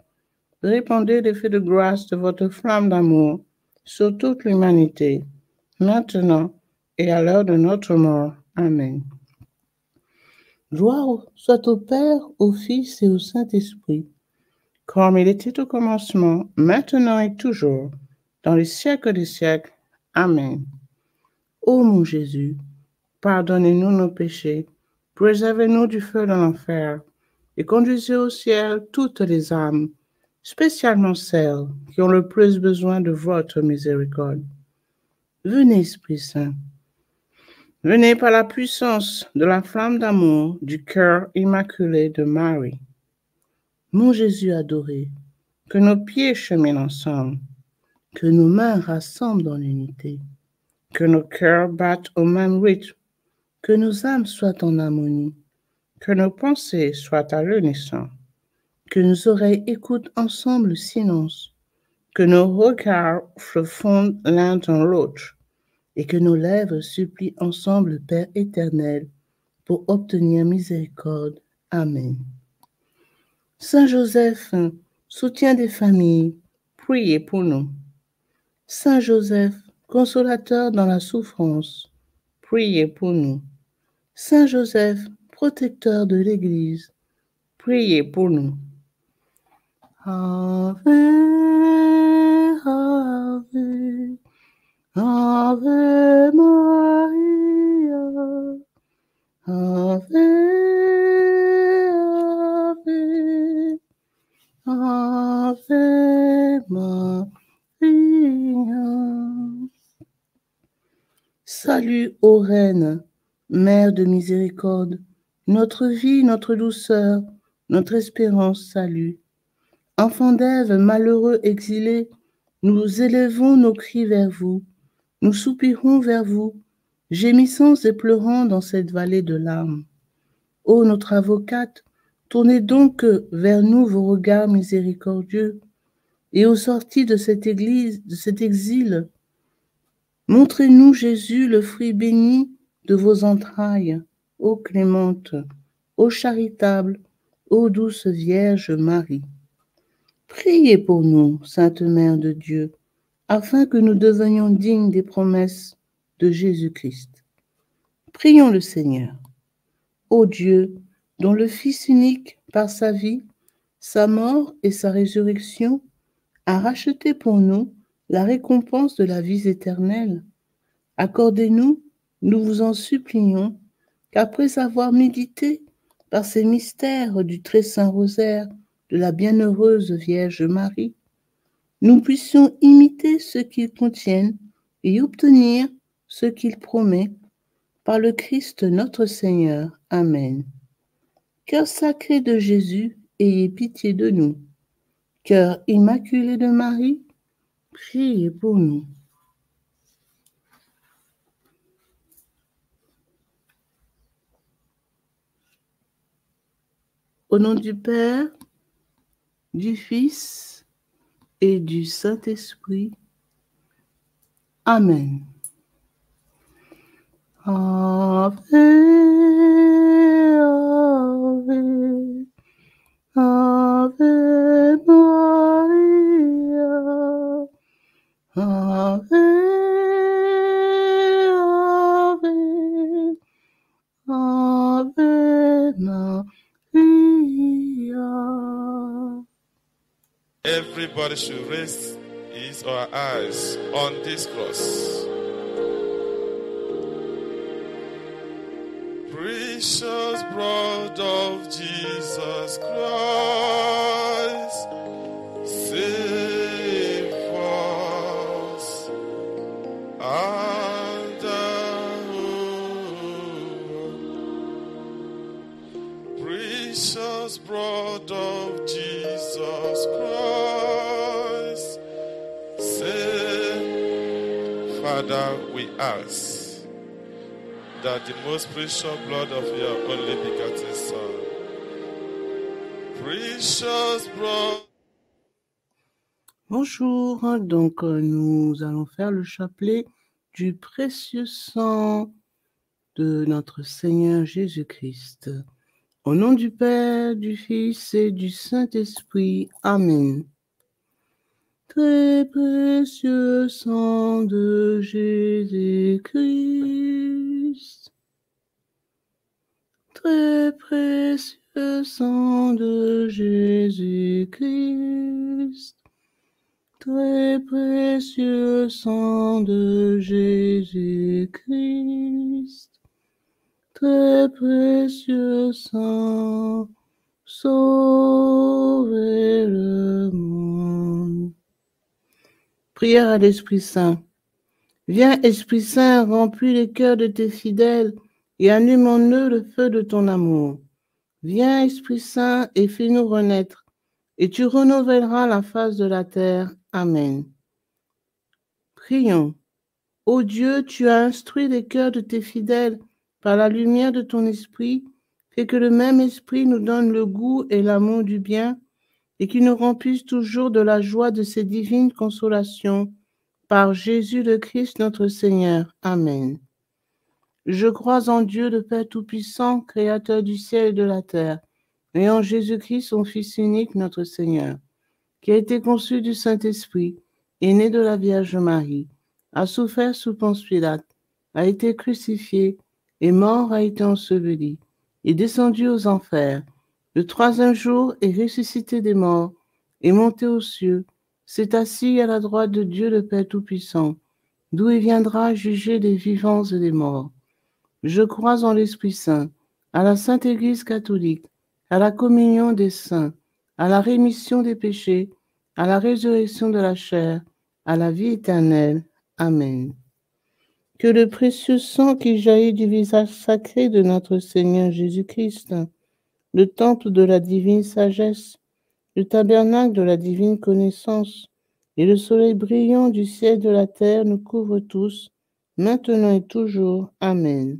Répandez l'effet de grâce de votre flamme d'amour sur toute l'humanité, maintenant et à l'heure de notre mort. Amen. Gloire soit au Père, au Fils et au Saint-Esprit, comme il était au commencement, maintenant et toujours, dans les siècles des siècles. Amen. Ô mon Jésus, pardonnez-nous nos péchés, préservez-nous du feu de l'enfer, et conduisez au ciel toutes les âmes, spécialement celles qui ont le plus besoin de votre miséricorde. Venez, Esprit Saint. Venez par la puissance de la flamme d'amour du cœur immaculé de Marie. Mon Jésus adoré, que nos pieds cheminent ensemble, que nos mains rassemblent dans l'unité, que nos cœurs battent au même rythme, que nos âmes soient en harmonie, que nos pensées soient à l'unisson, que nos oreilles écoutent ensemble le silence, que nos regards se fondent l'un dans l'autre, et que nos lèvres supplient ensemble le Père éternel pour obtenir miséricorde. Amen. Saint Joseph, soutien des familles, priez pour nous. Saint Joseph, consolateur dans la souffrance, priez pour nous. Saint Joseph, protecteur de l'Église, priez pour nous. Ave, Ave, Ave Maria, Ave, Ave, Ave Maria. Salut, ô Reine, Mère de miséricorde, notre vie, notre douceur, notre espérance, salut. Enfants d'Ève, malheureux exilés, nous élevons nos cris vers vous, nous soupirons vers vous, gémissons et pleurant dans cette vallée de larmes. Ô notre avocate, tournez donc vers nous vos regards miséricordieux, et aux sorties de cette église, de cet exil, montrez-nous Jésus, le fruit béni de vos entrailles, ô clémente, ô charitable, ô douce Vierge Marie. Priez pour nous, Sainte Mère de Dieu, afin que nous devenions dignes des promesses de Jésus-Christ. Prions le Seigneur. Ô Dieu, dont le Fils unique, par sa vie, sa mort et sa résurrection, a racheté pour nous la récompense de la vie éternelle, accordez-nous, nous vous en supplions, qu'après avoir médité par ces mystères du très saint rosaire de la bienheureuse Vierge Marie, nous puissions imiter ce qu'ils contiennent et obtenir ce qu'il promet par le Christ notre Seigneur. Amen. Cœur sacré de Jésus, ayez pitié de nous. Cœur immaculé de Marie, priez pour nous. Au nom du Père, du Fils et du Saint-Esprit. Amen. Ave, Ave, Ave Maria, Ave, Everybody should raise his or her eyes on this cross. Precious blood of Jesus Christ, save us and precious blood of Jesus Christ, save. Father, we ask that the most precious blood of your only begotten Son, precious blood. Bonjour, donc nous allons faire le chapelet du précieux sang de notre Seigneur Jésus-Christ. Au nom du Père, du Fils et du Saint-Esprit. Amen. Très précieux sang de Jésus-Christ. Très précieux sang de Jésus-Christ. Très précieux sang de Jésus-Christ. Très précieux sang, sauvez le monde. Prière à l'Esprit Saint. Viens, Esprit Saint, remplis les cœurs de tes fidèles et allume en eux le feu de ton amour. Viens, Esprit Saint, et fais-nous renaître, et tu renouvelleras la face de la terre. Amen. Prions. Ô Dieu, tu as instruit les cœurs de tes fidèles par la lumière de ton esprit, fais que le même esprit nous donne le goût et l'amour du bien, et qu'il nous remplisse toujours de la joie de ces divines consolations. Par Jésus le Christ notre Seigneur. Amen. Je crois en Dieu le Père Tout-Puissant, Créateur du ciel et de la terre, et en Jésus-Christ, son Fils unique, notre Seigneur, qui a été conçu du Saint-Esprit, est né de la Vierge Marie, a souffert sous Ponce Pilate, a été crucifié, est mort, a été enseveli, est descendu aux enfers, le troisième jour est ressuscité des morts, est monté aux cieux, s'est assis à la droite de Dieu le Père Tout-Puissant, d'où il viendra juger les vivants et les morts. Je crois en l'Esprit Saint, à la Sainte Église catholique, à la communion des saints, à la rémission des péchés, à la résurrection de la chair, à la vie éternelle. Amen. Que le précieux sang qui jaillit du visage sacré de notre Seigneur Jésus-Christ, le temple de la divine sagesse, le tabernacle de la divine connaissance et le soleil brillant du ciel de la terre nous couvrent tous, maintenant et toujours. Amen.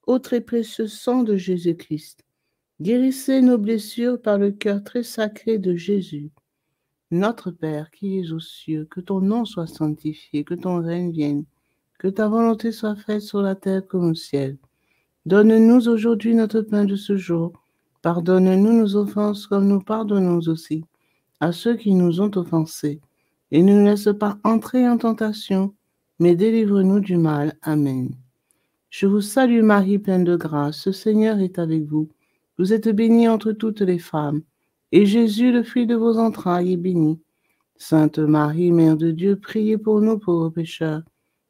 Ô très précieux sang de Jésus-Christ, guérissez nos blessures par le cœur très sacré de Jésus. Notre Père qui es aux cieux, que ton nom soit sanctifié, que ton règne vienne, que ta volonté soit faite sur la terre comme au ciel. Donne-nous aujourd'hui notre pain de ce jour. Pardonne-nous nos offenses comme nous pardonnons aussi à ceux qui nous ont offensés. Et ne nous laisse pas entrer en tentation, mais délivre-nous du mal. Amen. Je vous salue Marie, pleine de grâce, le Seigneur est avec vous. Vous êtes bénie entre toutes les femmes, et Jésus, le fruit de vos entrailles, est béni. Sainte Marie, Mère de Dieu, priez pour nous pauvres pécheurs,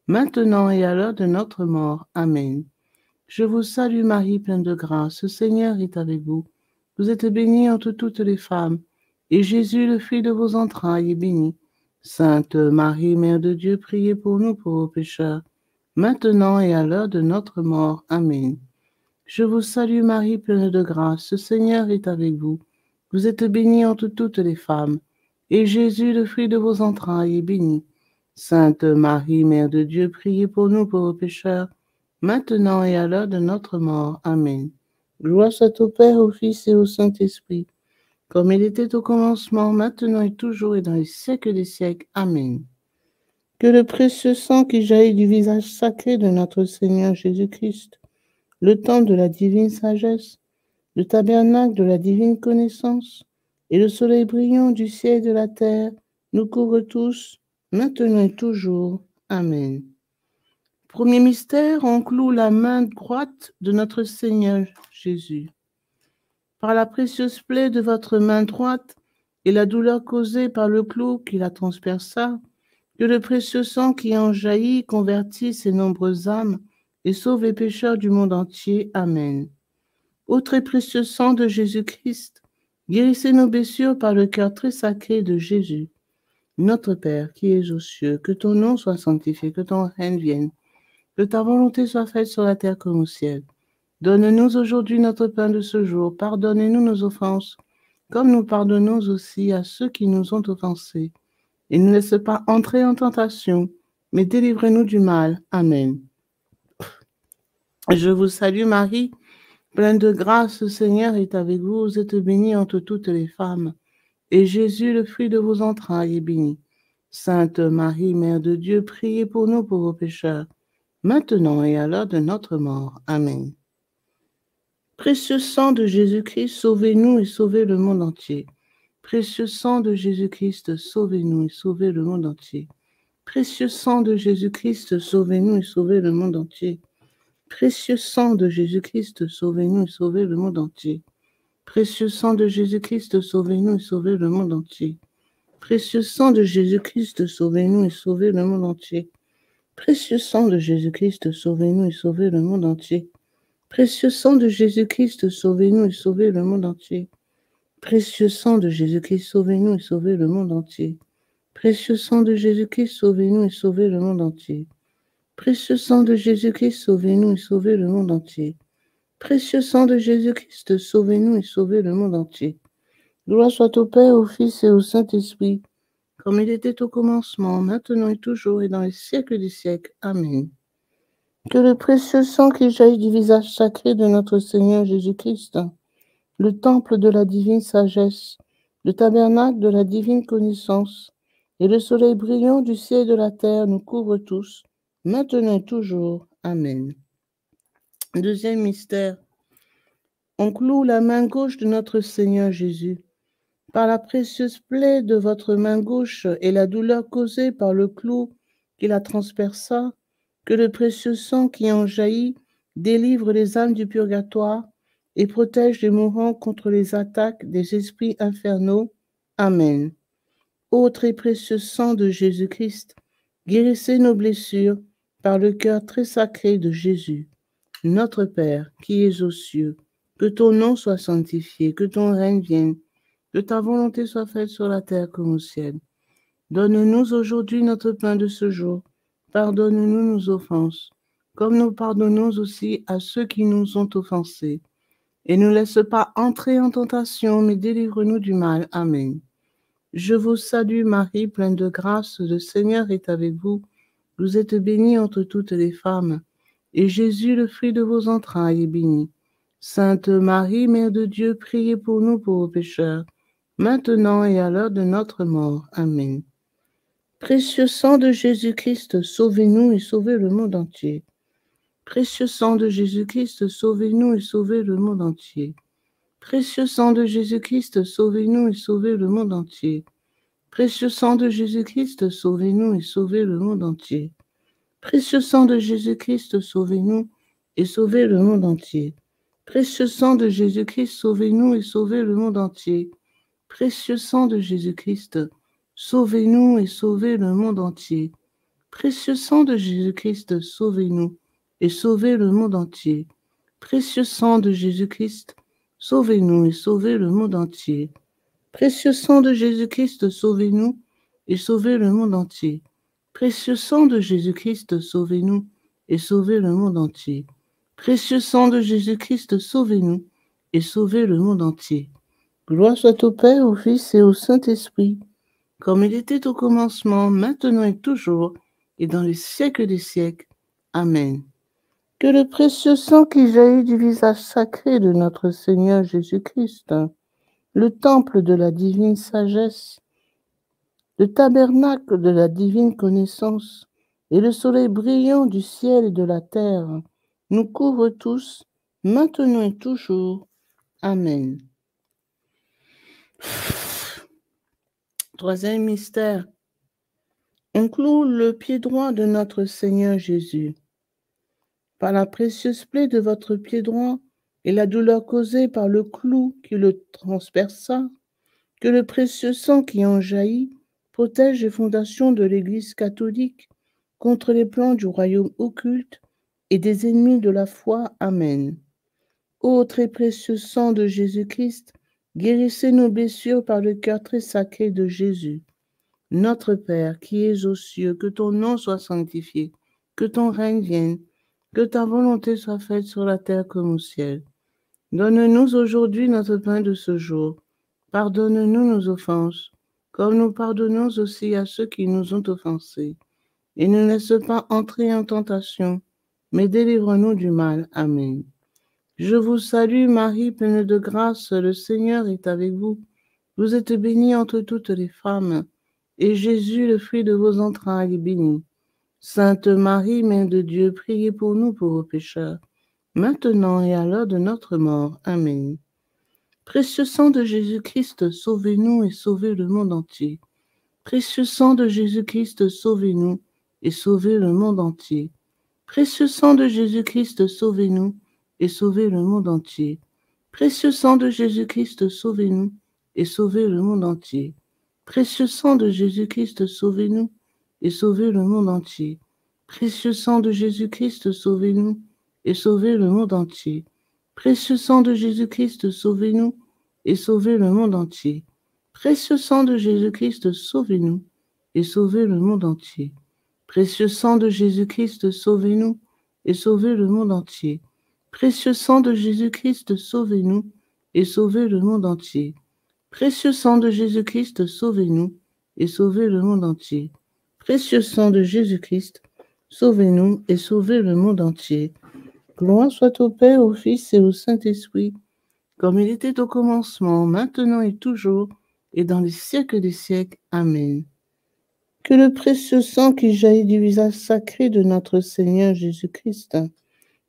maintenant et à l'heure de notre mort. Amen. Je vous salue Marie, pleine de grâce, le Seigneur est avec vous. Vous êtes bénie entre toutes les femmes, et Jésus, le fruit de vos entrailles, est béni. Sainte Marie, Mère de Dieu, priez pour nous pauvres pécheurs, maintenant et à l'heure de notre mort. Amen. Je vous salue Marie, pleine de grâce, le Seigneur est avec vous. Vous êtes bénie entre toutes les femmes, et Jésus, le fruit de vos entrailles, est béni. Sainte Marie, Mère de Dieu, priez pour nous pauvres pécheurs, maintenant et à l'heure de notre mort. Amen. Gloire soit au Père, au Fils et au Saint-Esprit, comme il était au commencement, maintenant et toujours et dans les siècles des siècles. Amen. Que le précieux sang qui jaillit du visage sacré de notre Seigneur Jésus-Christ, le temple de la divine sagesse, le tabernacle de la divine connaissance et le soleil brillant du ciel et de la terre nous couvrent tous, maintenant et toujours. Amen. Premier mystère, on cloue la main droite de notre Seigneur Jésus. Par la précieuse plaie de votre main droite, et la douleur causée par le clou qui la transperça, que le précieux sang qui en jaillit convertisse ces nombreuses âmes et sauve les pécheurs du monde entier. Amen. Ô très précieux sang de Jésus-Christ, guérissez nos blessures par le cœur très sacré de Jésus. Notre Père qui es aux cieux, que ton nom soit sanctifié, que ton règne vienne, que ta volonté soit faite sur la terre comme au ciel. Donne-nous aujourd'hui notre pain de ce jour. Pardonnez-nous nos offenses, comme nous pardonnons aussi à ceux qui nous ont offensés. Et ne laisse pas entrer en tentation, mais délivrez-nous du mal. Amen. Je vous salue Marie, pleine de grâce, le Seigneur est avec vous. Vous êtes bénie entre toutes les femmes. Et Jésus, le fruit de vos entrailles, est béni. Sainte Marie, Mère de Dieu, priez pour nous pauvres pécheurs, maintenant et à l'heure de notre mort. Amen. Précieux sang de Jésus-Christ, sauvez-nous et sauvez le monde entier. Précieux sang de Jésus-Christ, sauvez-nous et sauvez le monde entier. Précieux sang de Jésus-Christ, sauvez-nous et sauvez le monde entier. Précieux sang de Jésus-Christ, sauvez-nous et sauvez le monde entier. Précieux sang de Jésus-Christ, sauvez-nous et sauvez le monde entier. Précieux sang de Jésus-Christ, sauvez-nous et sauvez le monde entier. Précieux sang de Jésus-Christ, sauvez-nous et sauvez le monde entier. Précieux sang de Jésus-Christ, sauvez-nous et sauvez le monde entier. Précieux sang de Jésus-Christ, sauvez-nous et sauvez le monde entier. Précieux sang de Jésus-Christ, sauvez-nous et sauvez le monde entier. Précieux sang de Jésus-Christ, sauvez-nous et sauvez le monde entier. Précieux sang de Jésus-Christ, sauvez-nous et sauvez le monde entier. Gloire soit au Père, au Fils et au Saint-Esprit, comme il était au commencement, maintenant et toujours, et dans les siècles des siècles. Amen. Que le précieux sang qui jaillit du visage sacré de notre Seigneur Jésus-Christ, le temple de la divine sagesse, le tabernacle de la divine connaissance, et le soleil brillant du ciel et de la terre nous couvrent tous, maintenant et toujours. Amen. Deuxième mystère. On cloue la main gauche de notre Seigneur Jésus. Par la précieuse plaie de votre main gauche et la douleur causée par le clou qui la transperça, que le précieux sang qui en jaillit délivre les âmes du purgatoire et protège les mourants contre les attaques des esprits infernaux. Amen. Ô très précieux sang de Jésus-Christ, guérissez nos blessures par le cœur très sacré de Jésus. Notre Père, qui es aux cieux, que ton nom soit sanctifié, que ton règne vienne, que ta volonté soit faite sur la terre comme au ciel. Donne-nous aujourd'hui notre pain de ce jour. Pardonne-nous nos offenses, comme nous pardonnons aussi à ceux qui nous ont offensés. Et ne laisse pas entrer en tentation, mais délivre-nous du mal. Amen. Je vous salue Marie, pleine de grâce, le Seigneur est avec vous. Vous êtes bénie entre toutes les femmes, et Jésus, le fruit de vos entrailles, est béni. Sainte Marie, Mère de Dieu, priez pour nous pauvres pécheurs, maintenant et à l'heure de notre mort. Amen. Précieux sang de Jésus-Christ, sauvez-nous et sauvez le monde entier. Précieux sang de Jésus-Christ, sauvez-nous et sauvez le monde entier. Précieux sang de Jésus-Christ, sauvez-nous et sauvez le monde entier. Précieux sang de Jésus-Christ, sauvez-nous et sauvez le monde entier. Précieux sang de Jésus-Christ, sauvez-nous et sauvez le monde entier. Précieux sang de Jésus-Christ, sauvez-nous et sauvez le monde entier. Précieux sang de Jésus-Christ, sauvez-nous et sauvez le monde entier. Précieux sang de Jésus-Christ, sauvez-nous et sauvez le monde entier. Précieux sang de Jésus-Christ, sauvez-nous et sauvez le monde entier. Précieux sang de Jésus-Christ, sauvez-nous et sauvez le monde entier. Précieux sang de Jésus-Christ, sauvez-nous et sauvez le monde entier. Précieux sang de Jésus-Christ, sauvez-nous et sauvez le monde entier. Gloire soit au Père, au Fils et au Saint-Esprit, comme il était au commencement, maintenant et toujours, et dans les siècles des siècles. Amen. Que le précieux sang qui jaillit du visage sacré de notre Seigneur Jésus-Christ, le temple de la divine sagesse, le tabernacle de la divine connaissance et le soleil brillant du ciel et de la terre nous couvrent tous, maintenant et toujours. Amen. Troisième mystère. On cloue le pied droit de notre Seigneur Jésus. Par la précieuse plaie de votre pied droit et la douleur causée par le clou qui le transperça, Que le précieux sang qui en jaillit protège les fondations de l'Église catholique contre les plans du royaume occulte et des ennemis de la foi. Amen. Ô très précieux sang de Jésus-Christ, guérissez nos blessures par le cœur très sacré de Jésus. Notre Père qui es aux cieux, que ton nom soit sanctifié, que ton règne vienne, que ta volonté soit faite sur la terre comme au ciel. Donne-nous aujourd'hui notre pain de ce jour. Pardonne-nous nos offenses, comme nous pardonnons aussi à ceux qui nous ont offensés. Et ne laisse pas entrer en tentation, mais délivre-nous du mal. Amen. Je vous salue Marie, pleine de grâce, le Seigneur est avec vous. Vous êtes bénie entre toutes les femmes, et Jésus, le fruit de vos entrailles, est béni. Sainte Marie, Mère de Dieu, priez pour nous pauvres pécheurs, maintenant et à l'heure de notre mort. Amen. Précieux sang de Jésus-Christ, sauvez-nous et sauvez le monde entier. Précieux sang de Jésus-Christ, sauvez-nous et sauvez le monde entier. Précieux sang de Jésus-Christ, sauvez-nous et sauvez le monde entier. Précieux sang de Jésus-Christ, sauvez-nous et sauvez le monde entier. Précieux sang de Jésus-Christ, sauvez-nous et sauvez le monde entier. Précieux sang de Jésus-Christ, sauvez-nous et sauvez le monde entier. Précieux sang de Jésus-Christ, sauvez-nous et sauvez le monde entier. Précieux sang de Jésus-Christ, sauvez-nous et sauvez le monde entier. Précieux sang de Jésus-Christ, sauvez-nous et sauvez le monde entier. Précieux sang de Jésus-Christ, sauvez-nous et sauvez le monde entier. Précieux sang de Jésus-Christ, sauvez-nous et sauvez le monde entier. Précieux sang de Jésus-Christ, sauvez-nous et sauvez le monde entier. Gloire soit au Père, au Fils et au Saint-Esprit, comme il était au commencement, maintenant et toujours, et dans les siècles des siècles. Amen. Que le précieux sang qui jaillit du visage sacré de notre Seigneur Jésus-Christ,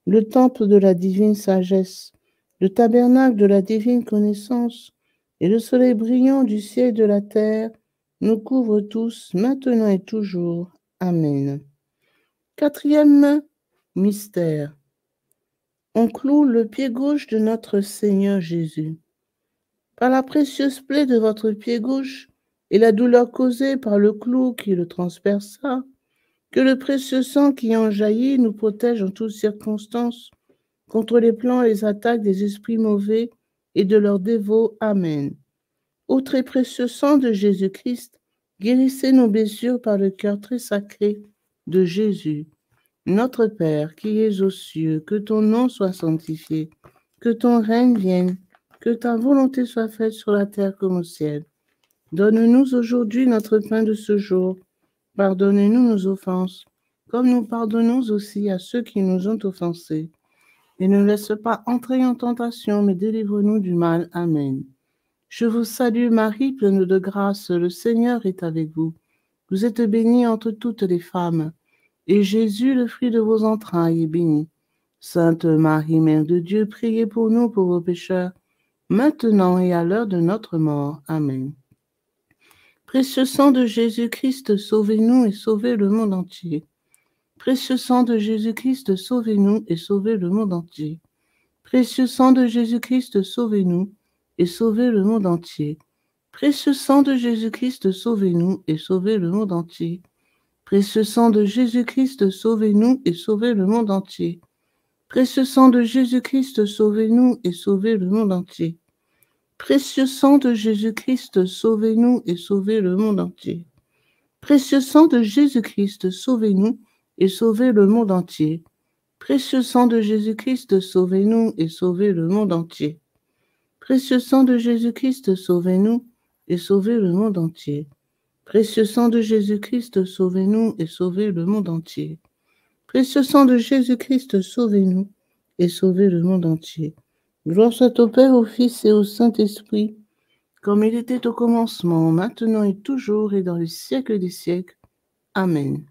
le temple de la divine sagesse, le tabernacle de la divine connaissance et le soleil brillant du ciel et de la terre nous couvrent tous, maintenant et toujours. Amen. Quatrième mystère. On cloue le pied gauche de notre Seigneur Jésus. Par la précieuse plaie de votre pied gauche et la douleur causée par le clou qui le transperça, que le précieux sang qui en jaillit nous protège en toutes circonstances contre les plans et les attaques des esprits mauvais et de leurs dévots. Amen. Ô très précieux sang de Jésus-Christ, guérissez nos blessures par le cœur très sacré de Jésus. Notre Père qui es aux cieux, que ton nom soit sanctifié, que ton règne vienne, que ta volonté soit faite sur la terre comme au ciel. Donne-nous aujourd'hui notre pain de ce jour. Pardonnez-nous nos offenses, comme nous pardonnons aussi à ceux qui nous ont offensés. Et ne laisse pas entrer en tentation, mais délivre-nous du mal. Amen. Je vous salue Marie, pleine de grâce, le Seigneur est avec vous. Vous êtes bénie entre toutes les femmes, et Jésus, le fruit de vos entrailles, est béni. Sainte Marie, Mère de Dieu, priez pour nous pauvres pécheurs, maintenant et à l'heure de notre mort. Amen. Précieux sang de Jésus-Christ, sauvez-nous et sauvez le monde entier. Précieux sang de Jésus-Christ, sauvez-nous et sauvez le monde entier. Précieux sang de Jésus-Christ, sauvez-nous et sauvez le monde entier. Précieux sang de Jésus-Christ, sauvez-nous et sauvez le monde entier. Précieux sang de Jésus-Christ, sauvez-nous et sauvez le monde entier. Précieux sang de Jésus-Christ, sauvez-nous et sauvez le monde entier. Précieux sang de Jésus-Christ, sauvez-nous et sauvez le monde entier. Précieux sang de Jésus-Christ, sauvez-nous et sauvez le monde entier. Précieux sang de Jésus-Christ, sauvez-nous et sauvez le monde entier. Précieux sang de Jésus-Christ, sauvez-nous et sauvez le monde entier. Précieux sang de Jésus-Christ, sauvez-nous et sauvez le monde entier. Précieux sang de Jésus-Christ, sauvez-nous et sauvez le monde entier. Gloire soit au Père, au Fils et au Saint-Esprit, comme il était au commencement, maintenant et toujours, et dans les siècles des siècles. Amen.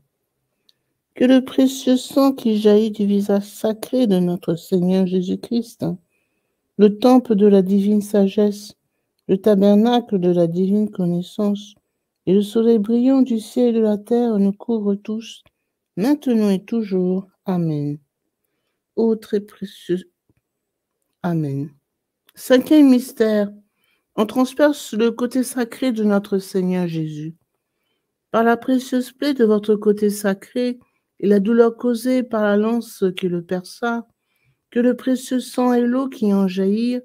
Que le précieux sang qui jaillit du visage sacré de notre Seigneur Jésus-Christ, le temple de la divine sagesse, le tabernacle de la divine connaissance, et le soleil brillant du ciel et de la terre nous couvre tous, maintenant et toujours. Amen. Ô très précieux. Amen. Cinquième mystère, On transperce le côté sacré de notre Seigneur Jésus. Par la précieuse plaie de votre côté sacré et la douleur causée par la lance qui le perça, que le précieux sang et l'eau qui en jaillirent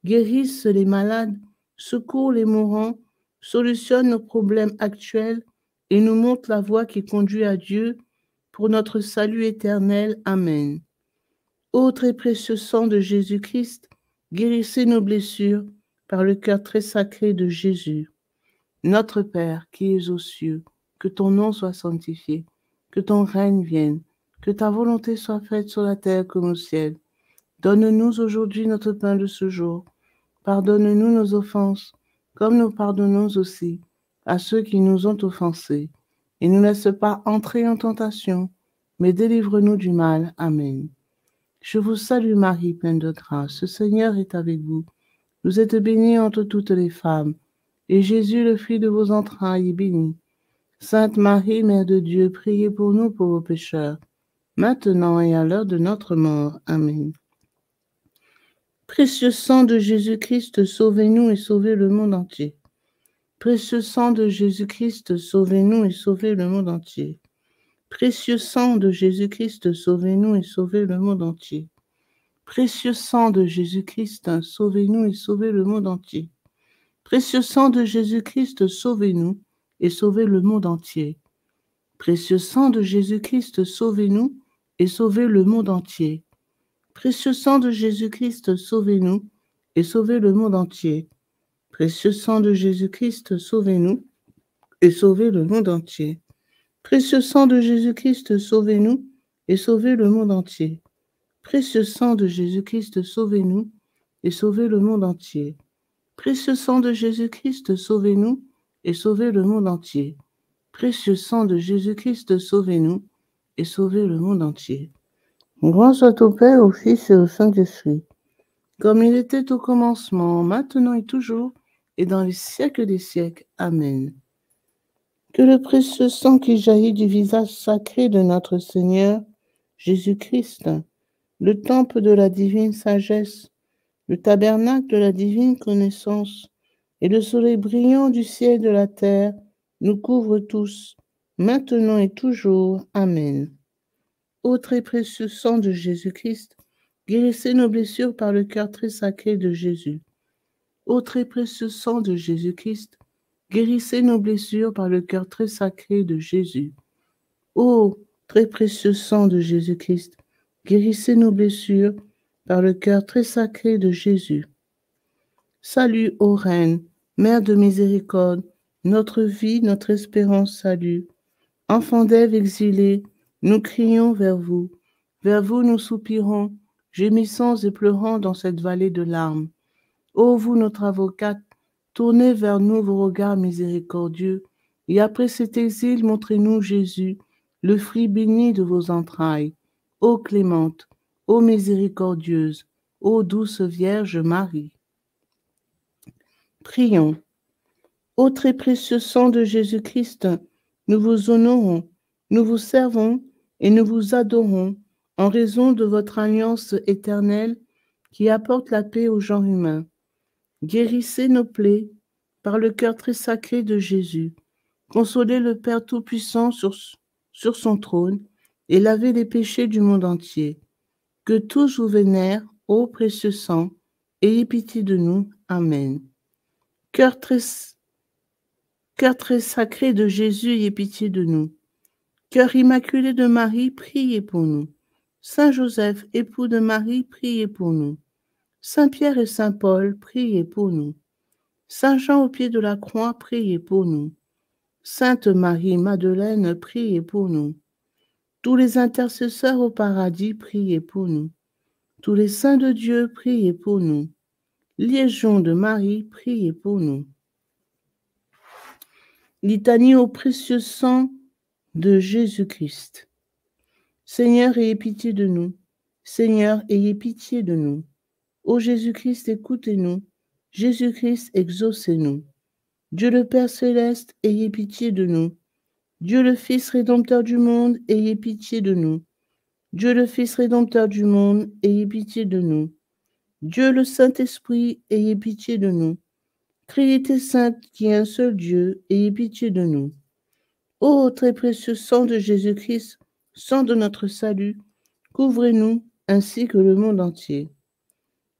guérissent les malades, secourent les mourants, solutionnent nos problèmes actuels et nous montrent la voie qui conduit à Dieu pour notre salut éternel. Amen. Ô très précieux sang de Jésus-Christ, guérissez nos blessures par le cœur très sacré de Jésus. Notre Père qui es aux cieux, que ton nom soit sanctifié, que ton règne vienne, que ta volonté soit faite sur la terre comme au ciel. Donne-nous aujourd'hui notre pain de ce jour. Pardonne-nous nos offenses, comme nous pardonnons aussi à ceux qui nous ont offensés. Et ne nous laisse pas entrer en tentation, mais délivre-nous du mal. Amen. Je vous salue Marie, pleine de grâce. Le Seigneur est avec vous. Vous êtes bénie entre toutes les femmes, et Jésus, le fruit de vos entrailles, est béni. Sainte Marie, Mère de Dieu, priez pour nous pauvres pécheurs, maintenant et à l'heure de notre mort. Amen. Précieux sang de Jésus-Christ, sauvez-nous et sauvez le monde entier. Précieux sang de Jésus-Christ, sauvez-nous et sauvez le monde entier. Précieux sang de Jésus-Christ, sauvez-nous et sauvez le monde entier. Précieux sang de Jésus-Christ, sauvez-nous et sauvez le monde entier. Précieux sang de Jésus-Christ, sauvez-nous et sauvez le monde entier. Précieux sang de Jésus-Christ, sauvez-nous et sauvez le monde entier. Précieux sang de Jésus-Christ, sauvez-nous et sauvez le monde entier. Précieux sang de Jésus-Christ, sauvez-nous et sauvez le monde entier. Précieux sang de Jésus-Christ, sauvez-nous et sauvez le monde entier. Précieux sang de Jésus-Christ, sauvez-nous et sauvez le monde entier. Précieux sang de Jésus-Christ, sauvez-nous et sauvez le monde entier. Précieux sang de Jésus-Christ, sauvez-nous et sauvez le monde entier. Gloire soit au Père, au Fils et au Saint-Esprit, comme il était au commencement, maintenant et toujours, et dans les siècles des siècles. Amen. Que le précieux sang qui jaillit du visage sacré de notre Seigneur Jésus-Christ, le temple de la divine sagesse, le tabernacle de la divine connaissance, et le soleil brillant du ciel et de la terre, nous couvre tous, maintenant et toujours. Amen. Ô très précieux sang de Jésus-Christ, guérissez nos blessures par le cœur très sacré de Jésus. Ô très précieux sang de Jésus-Christ, guérissez nos blessures par le cœur très sacré de Jésus. Ô très précieux sang de Jésus-Christ, guérissez nos blessures par le cœur très sacré de Jésus. Salut, ô Reine, Mère de miséricorde, notre vie, notre espérance, salut. Enfants d'Ève exilés, nous crions vers vous nous soupirons, gémissons et pleurons dans cette vallée de larmes. Ô vous, notre avocate, tournez vers nous vos regards miséricordieux, et après cet exil, montrez-nous Jésus, le fruit béni de vos entrailles. Ô clémente, ô miséricordieuse, ô douce Vierge Marie. Prions. Ô très précieux sang de Jésus-Christ, nous vous honorons, nous vous servons et nous vous adorons en raison de votre alliance éternelle qui apporte la paix au genre humain. Guérissez nos plaies par le cœur très sacré de Jésus. Consolez le Père Tout-Puissant sur son trône et lavez les péchés du monde entier. Que tous vous vénèrent, ô précieux sang, ayez pitié de nous. Amen. Cœur très sacré de Jésus, ayez pitié de nous. Cœur immaculé de Marie, priez pour nous. Saint Joseph, époux de Marie, priez pour nous. Saint Pierre et Saint Paul, priez pour nous. Saint Jean au pied de la croix, priez pour nous. Sainte Marie-Madeleine, priez pour nous. Tous les intercesseurs au paradis, priez pour nous. Tous les saints de Dieu, priez pour nous. Légion de Marie, priez pour nous. Litanie au précieux sang de Jésus-Christ. Seigneur, ayez pitié de nous. Seigneur, ayez pitié de nous. Ô Jésus-Christ, écoutez-nous. Jésus-Christ, exaucez-nous. Dieu le Père céleste, ayez pitié de nous. Dieu le Fils rédempteur du monde, ayez pitié de nous. Dieu le Fils rédempteur du monde, ayez pitié de nous. Dieu le Saint-Esprit, ayez pitié de nous. Trinité sainte qui est un seul Dieu, ayez pitié de nous. Ô très précieux sang de Jésus-Christ, sang de notre salut, couvrez-nous ainsi que le monde entier.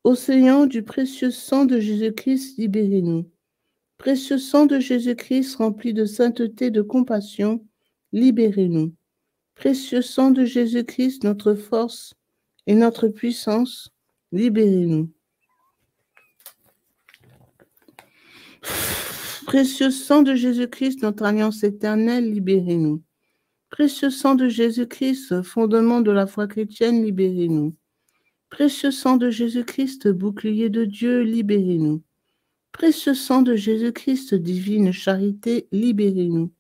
Océan du précieux sang de Jésus-Christ, libérez-nous. Précieux sang de Jésus-Christ rempli de sainteté, de compassion, libérez-nous. Précieux sang de Jésus-Christ, notre force et notre puissance, libérez-nous. Précieux sang de Jésus-Christ, notre alliance éternelle, libérez-nous. Précieux sang de Jésus-Christ, fondement de la foi chrétienne, libérez-nous. Précieux sang de Jésus-Christ, bouclier de Dieu, libérez-nous. Précieux sang de Jésus-Christ, divine charité, libérez-nous.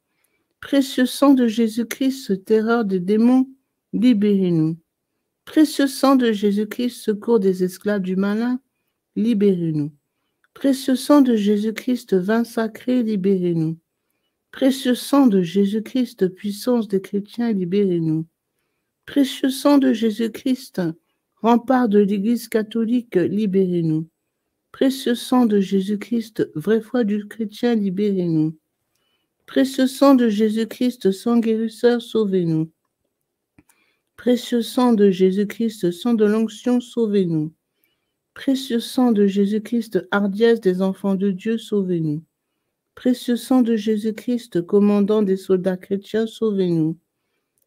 Précieux sang de Jésus-Christ, terreur des démons, libérez-nous. Précieux sang de Jésus-Christ, secours des esclaves du malin, libérez-nous. Précieux sang de Jésus-Christ, vin sacré, libérez-nous. Précieux sang de Jésus-Christ, puissance des chrétiens, libérez-nous. Précieux sang de Jésus-Christ, rempart de l'Église catholique, libérez-nous. Précieux sang de Jésus-Christ, vraie foi du chrétien, libérez-nous. Précieux sang de Jésus-Christ, sang guérisseur, sauvez-nous. Précieux sang de Jésus-Christ, sang de l'onction, sauvez-nous. Précieux sang de Jésus-Christ, hardiesse des enfants de Dieu, sauvez-nous. Précieux sang de Jésus-Christ, commandant des soldats chrétiens, sauvez-nous.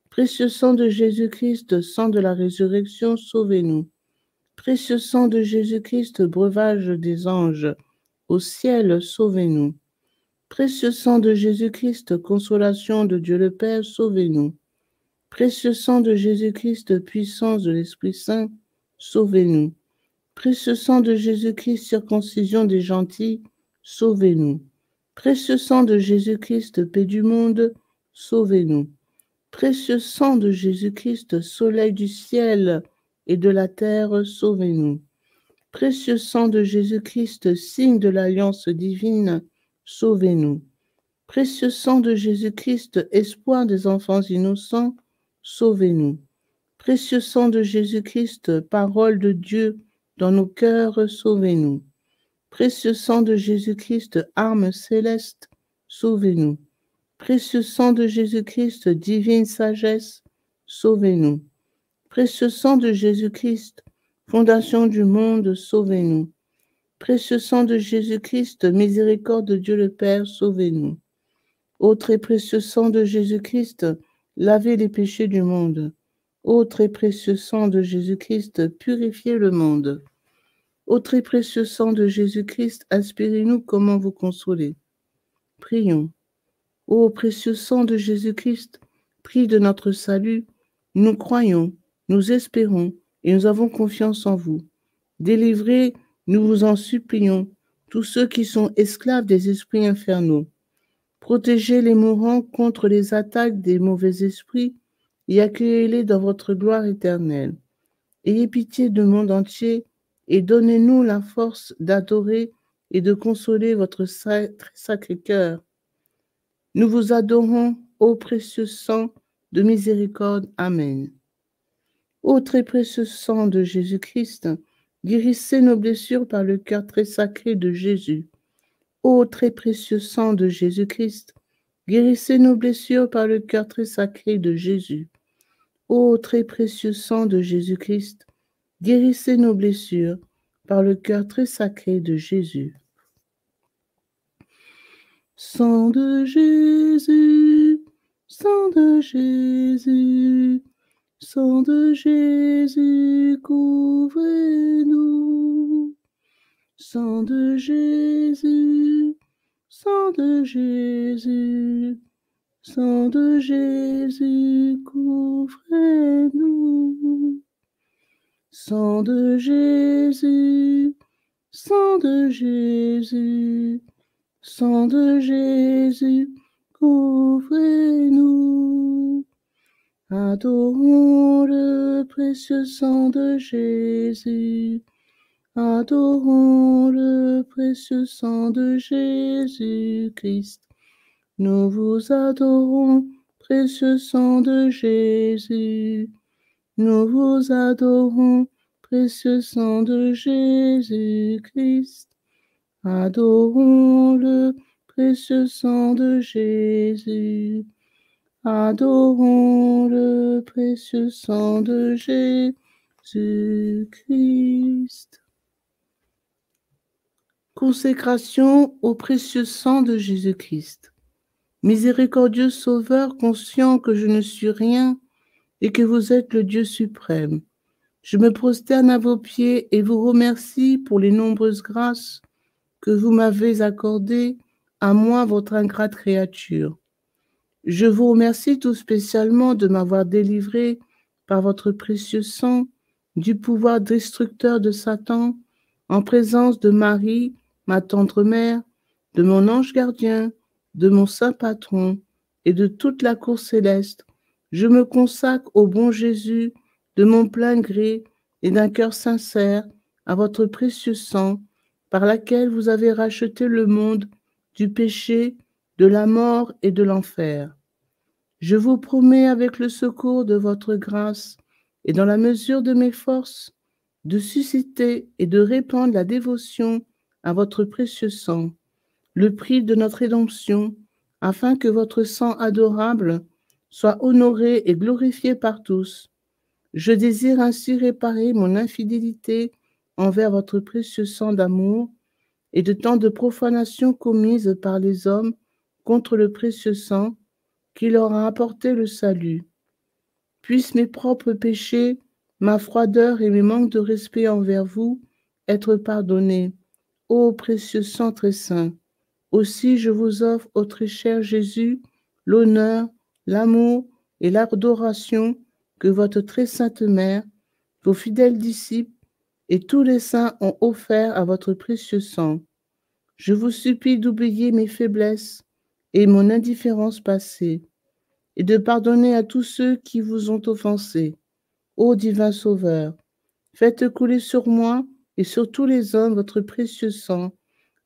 Précieux sang de Jésus-Christ, sang de la résurrection, sauvez-nous. Précieux sang de Jésus-Christ, breuvage des anges, au ciel, sauvez-nous. Précieux sang de Jésus-Christ, consolation de Dieu le Père, sauvez-nous. Précieux sang de Jésus-Christ, puissance de l'Esprit Saint, sauvez-nous. Précieux sang de Jésus-Christ, circoncision des gentils, sauvez-nous. Précieux sang de Jésus-Christ, paix du monde, sauvez-nous. Précieux sang de Jésus-Christ, soleil du ciel et de la terre, sauvez-nous. Précieux sang de Jésus-Christ, signe de l'alliance divine, sauvez-nous. Précieux sang de Jésus-Christ, espoir des enfants innocents, sauvez-nous. Précieux sang de Jésus-Christ, parole de Dieu dans nos cœurs, sauvez-nous. Précieux sang de Jésus-Christ, arme céleste, sauvez-nous. Précieux sang de Jésus-Christ, divine sagesse, sauvez-nous. Précieux sang de Jésus-Christ, fondation du monde, sauvez-nous. Précieux sang de Jésus-Christ, miséricorde de Dieu le Père, sauvez-nous. Ô très précieux sang de Jésus-Christ, lavez les péchés du monde. Ô très précieux sang de Jésus-Christ, purifiez le monde. Ô très précieux sang de Jésus-Christ, inspirez-nous comment vous consoler. Prions. Ô précieux sang de Jésus-Christ, prix de notre salut, nous croyons, nous espérons et nous avons confiance en vous. Délivrez, nous vous en supplions, tous ceux qui sont esclaves des esprits infernaux. Protégez les mourants contre les attaques des mauvais esprits et accueillez-les dans votre gloire éternelle. Ayez pitié du monde entier et donnez-nous la force d'adorer et de consoler votre sacré cœur. Nous vous adorons, ô précieux sang de miséricorde. Amen. Ô très précieux sang de Jésus-Christ, guérissez nos blessures par le cœur très sacré de Jésus. Ô très précieux sang de Jésus-Christ, guérissez nos blessures par le cœur très sacré de Jésus. Ô très précieux sang de Jésus-Christ, guérissez nos blessures par le cœur très sacré de Jésus. Sang de Jésus, sang de Jésus, sang de Jésus, couvrez-nous. Sang de Jésus, sang de Jésus, sang de Jésus, couvrez-nous. Sang de Jésus, sang de Jésus, sang de Jésus, couvrez-nous. Adorons le précieux sang de Jésus. Adorons le précieux sang de Jésus-Christ. Nous vous adorons, précieux sang de Jésus. Nous vous adorons, précieux sang de Jésus-Christ. Adorons le précieux sang de Jésus. Adorons le précieux sang de Jésus-Christ. Consécration au précieux sang de Jésus-Christ. Miséricordieux Sauveur, conscient que je ne suis rien et que vous êtes le Dieu suprême, je me prosterne à vos pieds et vous remercie pour les nombreuses grâces que vous m'avez accordées, à moi, votre ingrate créature. Je vous remercie tout spécialement de m'avoir délivré par votre précieux sang du pouvoir destructeur de Satan, en présence de Marie, ma tendre mère, de mon ange gardien, de mon saint patron et de toute la cour céleste. Je me consacre au bon Jésus de mon plein gré et d'un cœur sincère à votre précieux sang, par laquelle vous avez racheté le monde du péché, de la mort et de l'enfer. Je vous promets, avec le secours de votre grâce et dans la mesure de mes forces, de susciter et de répandre la dévotion à votre précieux sang, le prix de notre rédemption, afin que votre sang adorable soit honoré et glorifié par tous. Je désire ainsi réparer mon infidélité envers votre précieux sang d'amour et de tant de profanations commises par les hommes contre le précieux sang qui leur a apporté le salut. Puissent mes propres péchés, ma froideur et mes manques de respect envers vous être pardonnés, ô précieux sang très saint. Aussi je vous offre, ô très cher Jésus, l'honneur, l'amour et l'adoration que votre très sainte mère, vos fidèles disciples et tous les saints ont offert à votre précieux sang. Je vous supplie d'oublier mes faiblesses et mon indifférence passée, et de pardonner à tous ceux qui vous ont offensé. Ô divin Sauveur, faites couler sur moi et sur tous les hommes votre précieux sang,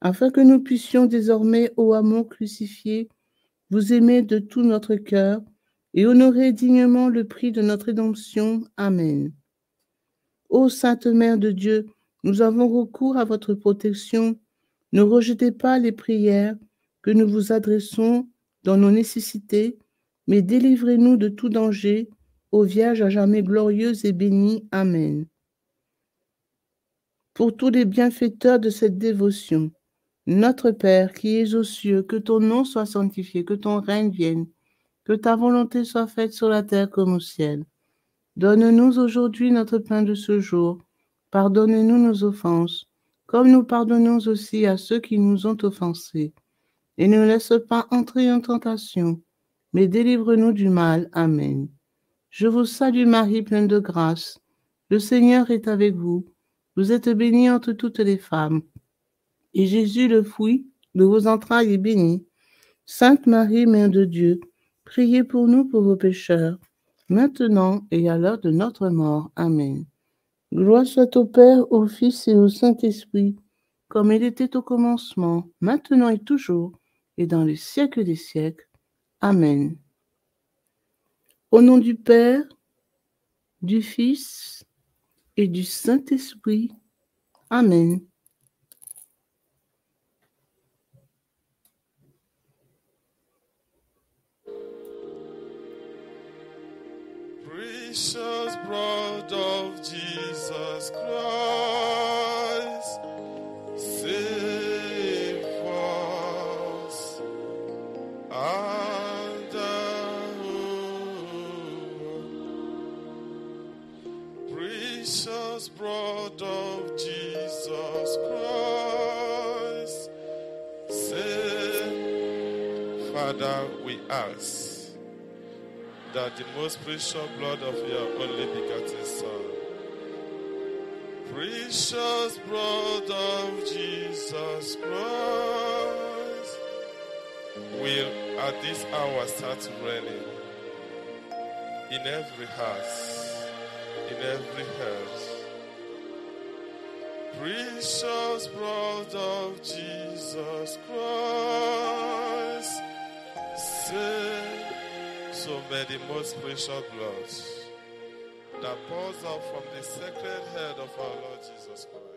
afin que nous puissions désormais, ô amour crucifié, vous aimer de tout notre cœur et honorer dignement le prix de notre rédemption. Amen. Ô Sainte Mère de Dieu, nous avons recours à votre protection. Ne rejetez pas les prières que nous vous adressons dans nos nécessités, mais délivrez-nous de tout danger, ô Vierge à jamais glorieuse et bénie. Amen. Pour tous les bienfaiteurs de cette dévotion, notre Père qui es aux cieux, que ton nom soit sanctifié, que ton règne vienne, que ta volonté soit faite sur la terre comme au ciel. Donne-nous aujourd'hui notre pain de ce jour. Pardonne-nous nos offenses, comme nous pardonnons aussi à ceux qui nous ont offensés. Et ne nous laisse pas entrer en tentation, mais délivre-nous du mal. Amen. Je vous salue Marie, pleine de grâce. Le Seigneur est avec vous. Vous êtes bénie entre toutes les femmes. Et Jésus, le fruit de vos entrailles, est béni. Sainte Marie, Mère de Dieu, priez pour nous pauvres pécheurs, maintenant et à l'heure de notre mort. Amen. Gloire soit au Père, au Fils et au Saint-Esprit, comme il était au commencement, maintenant et toujours, et dans les siècles des siècles. Amen. Au nom du Père, du Fils et du Saint-Esprit. Amen. Precious blood of Jesus Christ, save us. And precious blood of Jesus Christ, save. Father, we ask that the most precious blood of your only begotten Son, precious blood of Jesus Christ, will at this hour start raining in every house, in every house. Precious blood of Jesus Christ, save. So may the most precious blood that pours out from the sacred head of our Lord Jesus Christ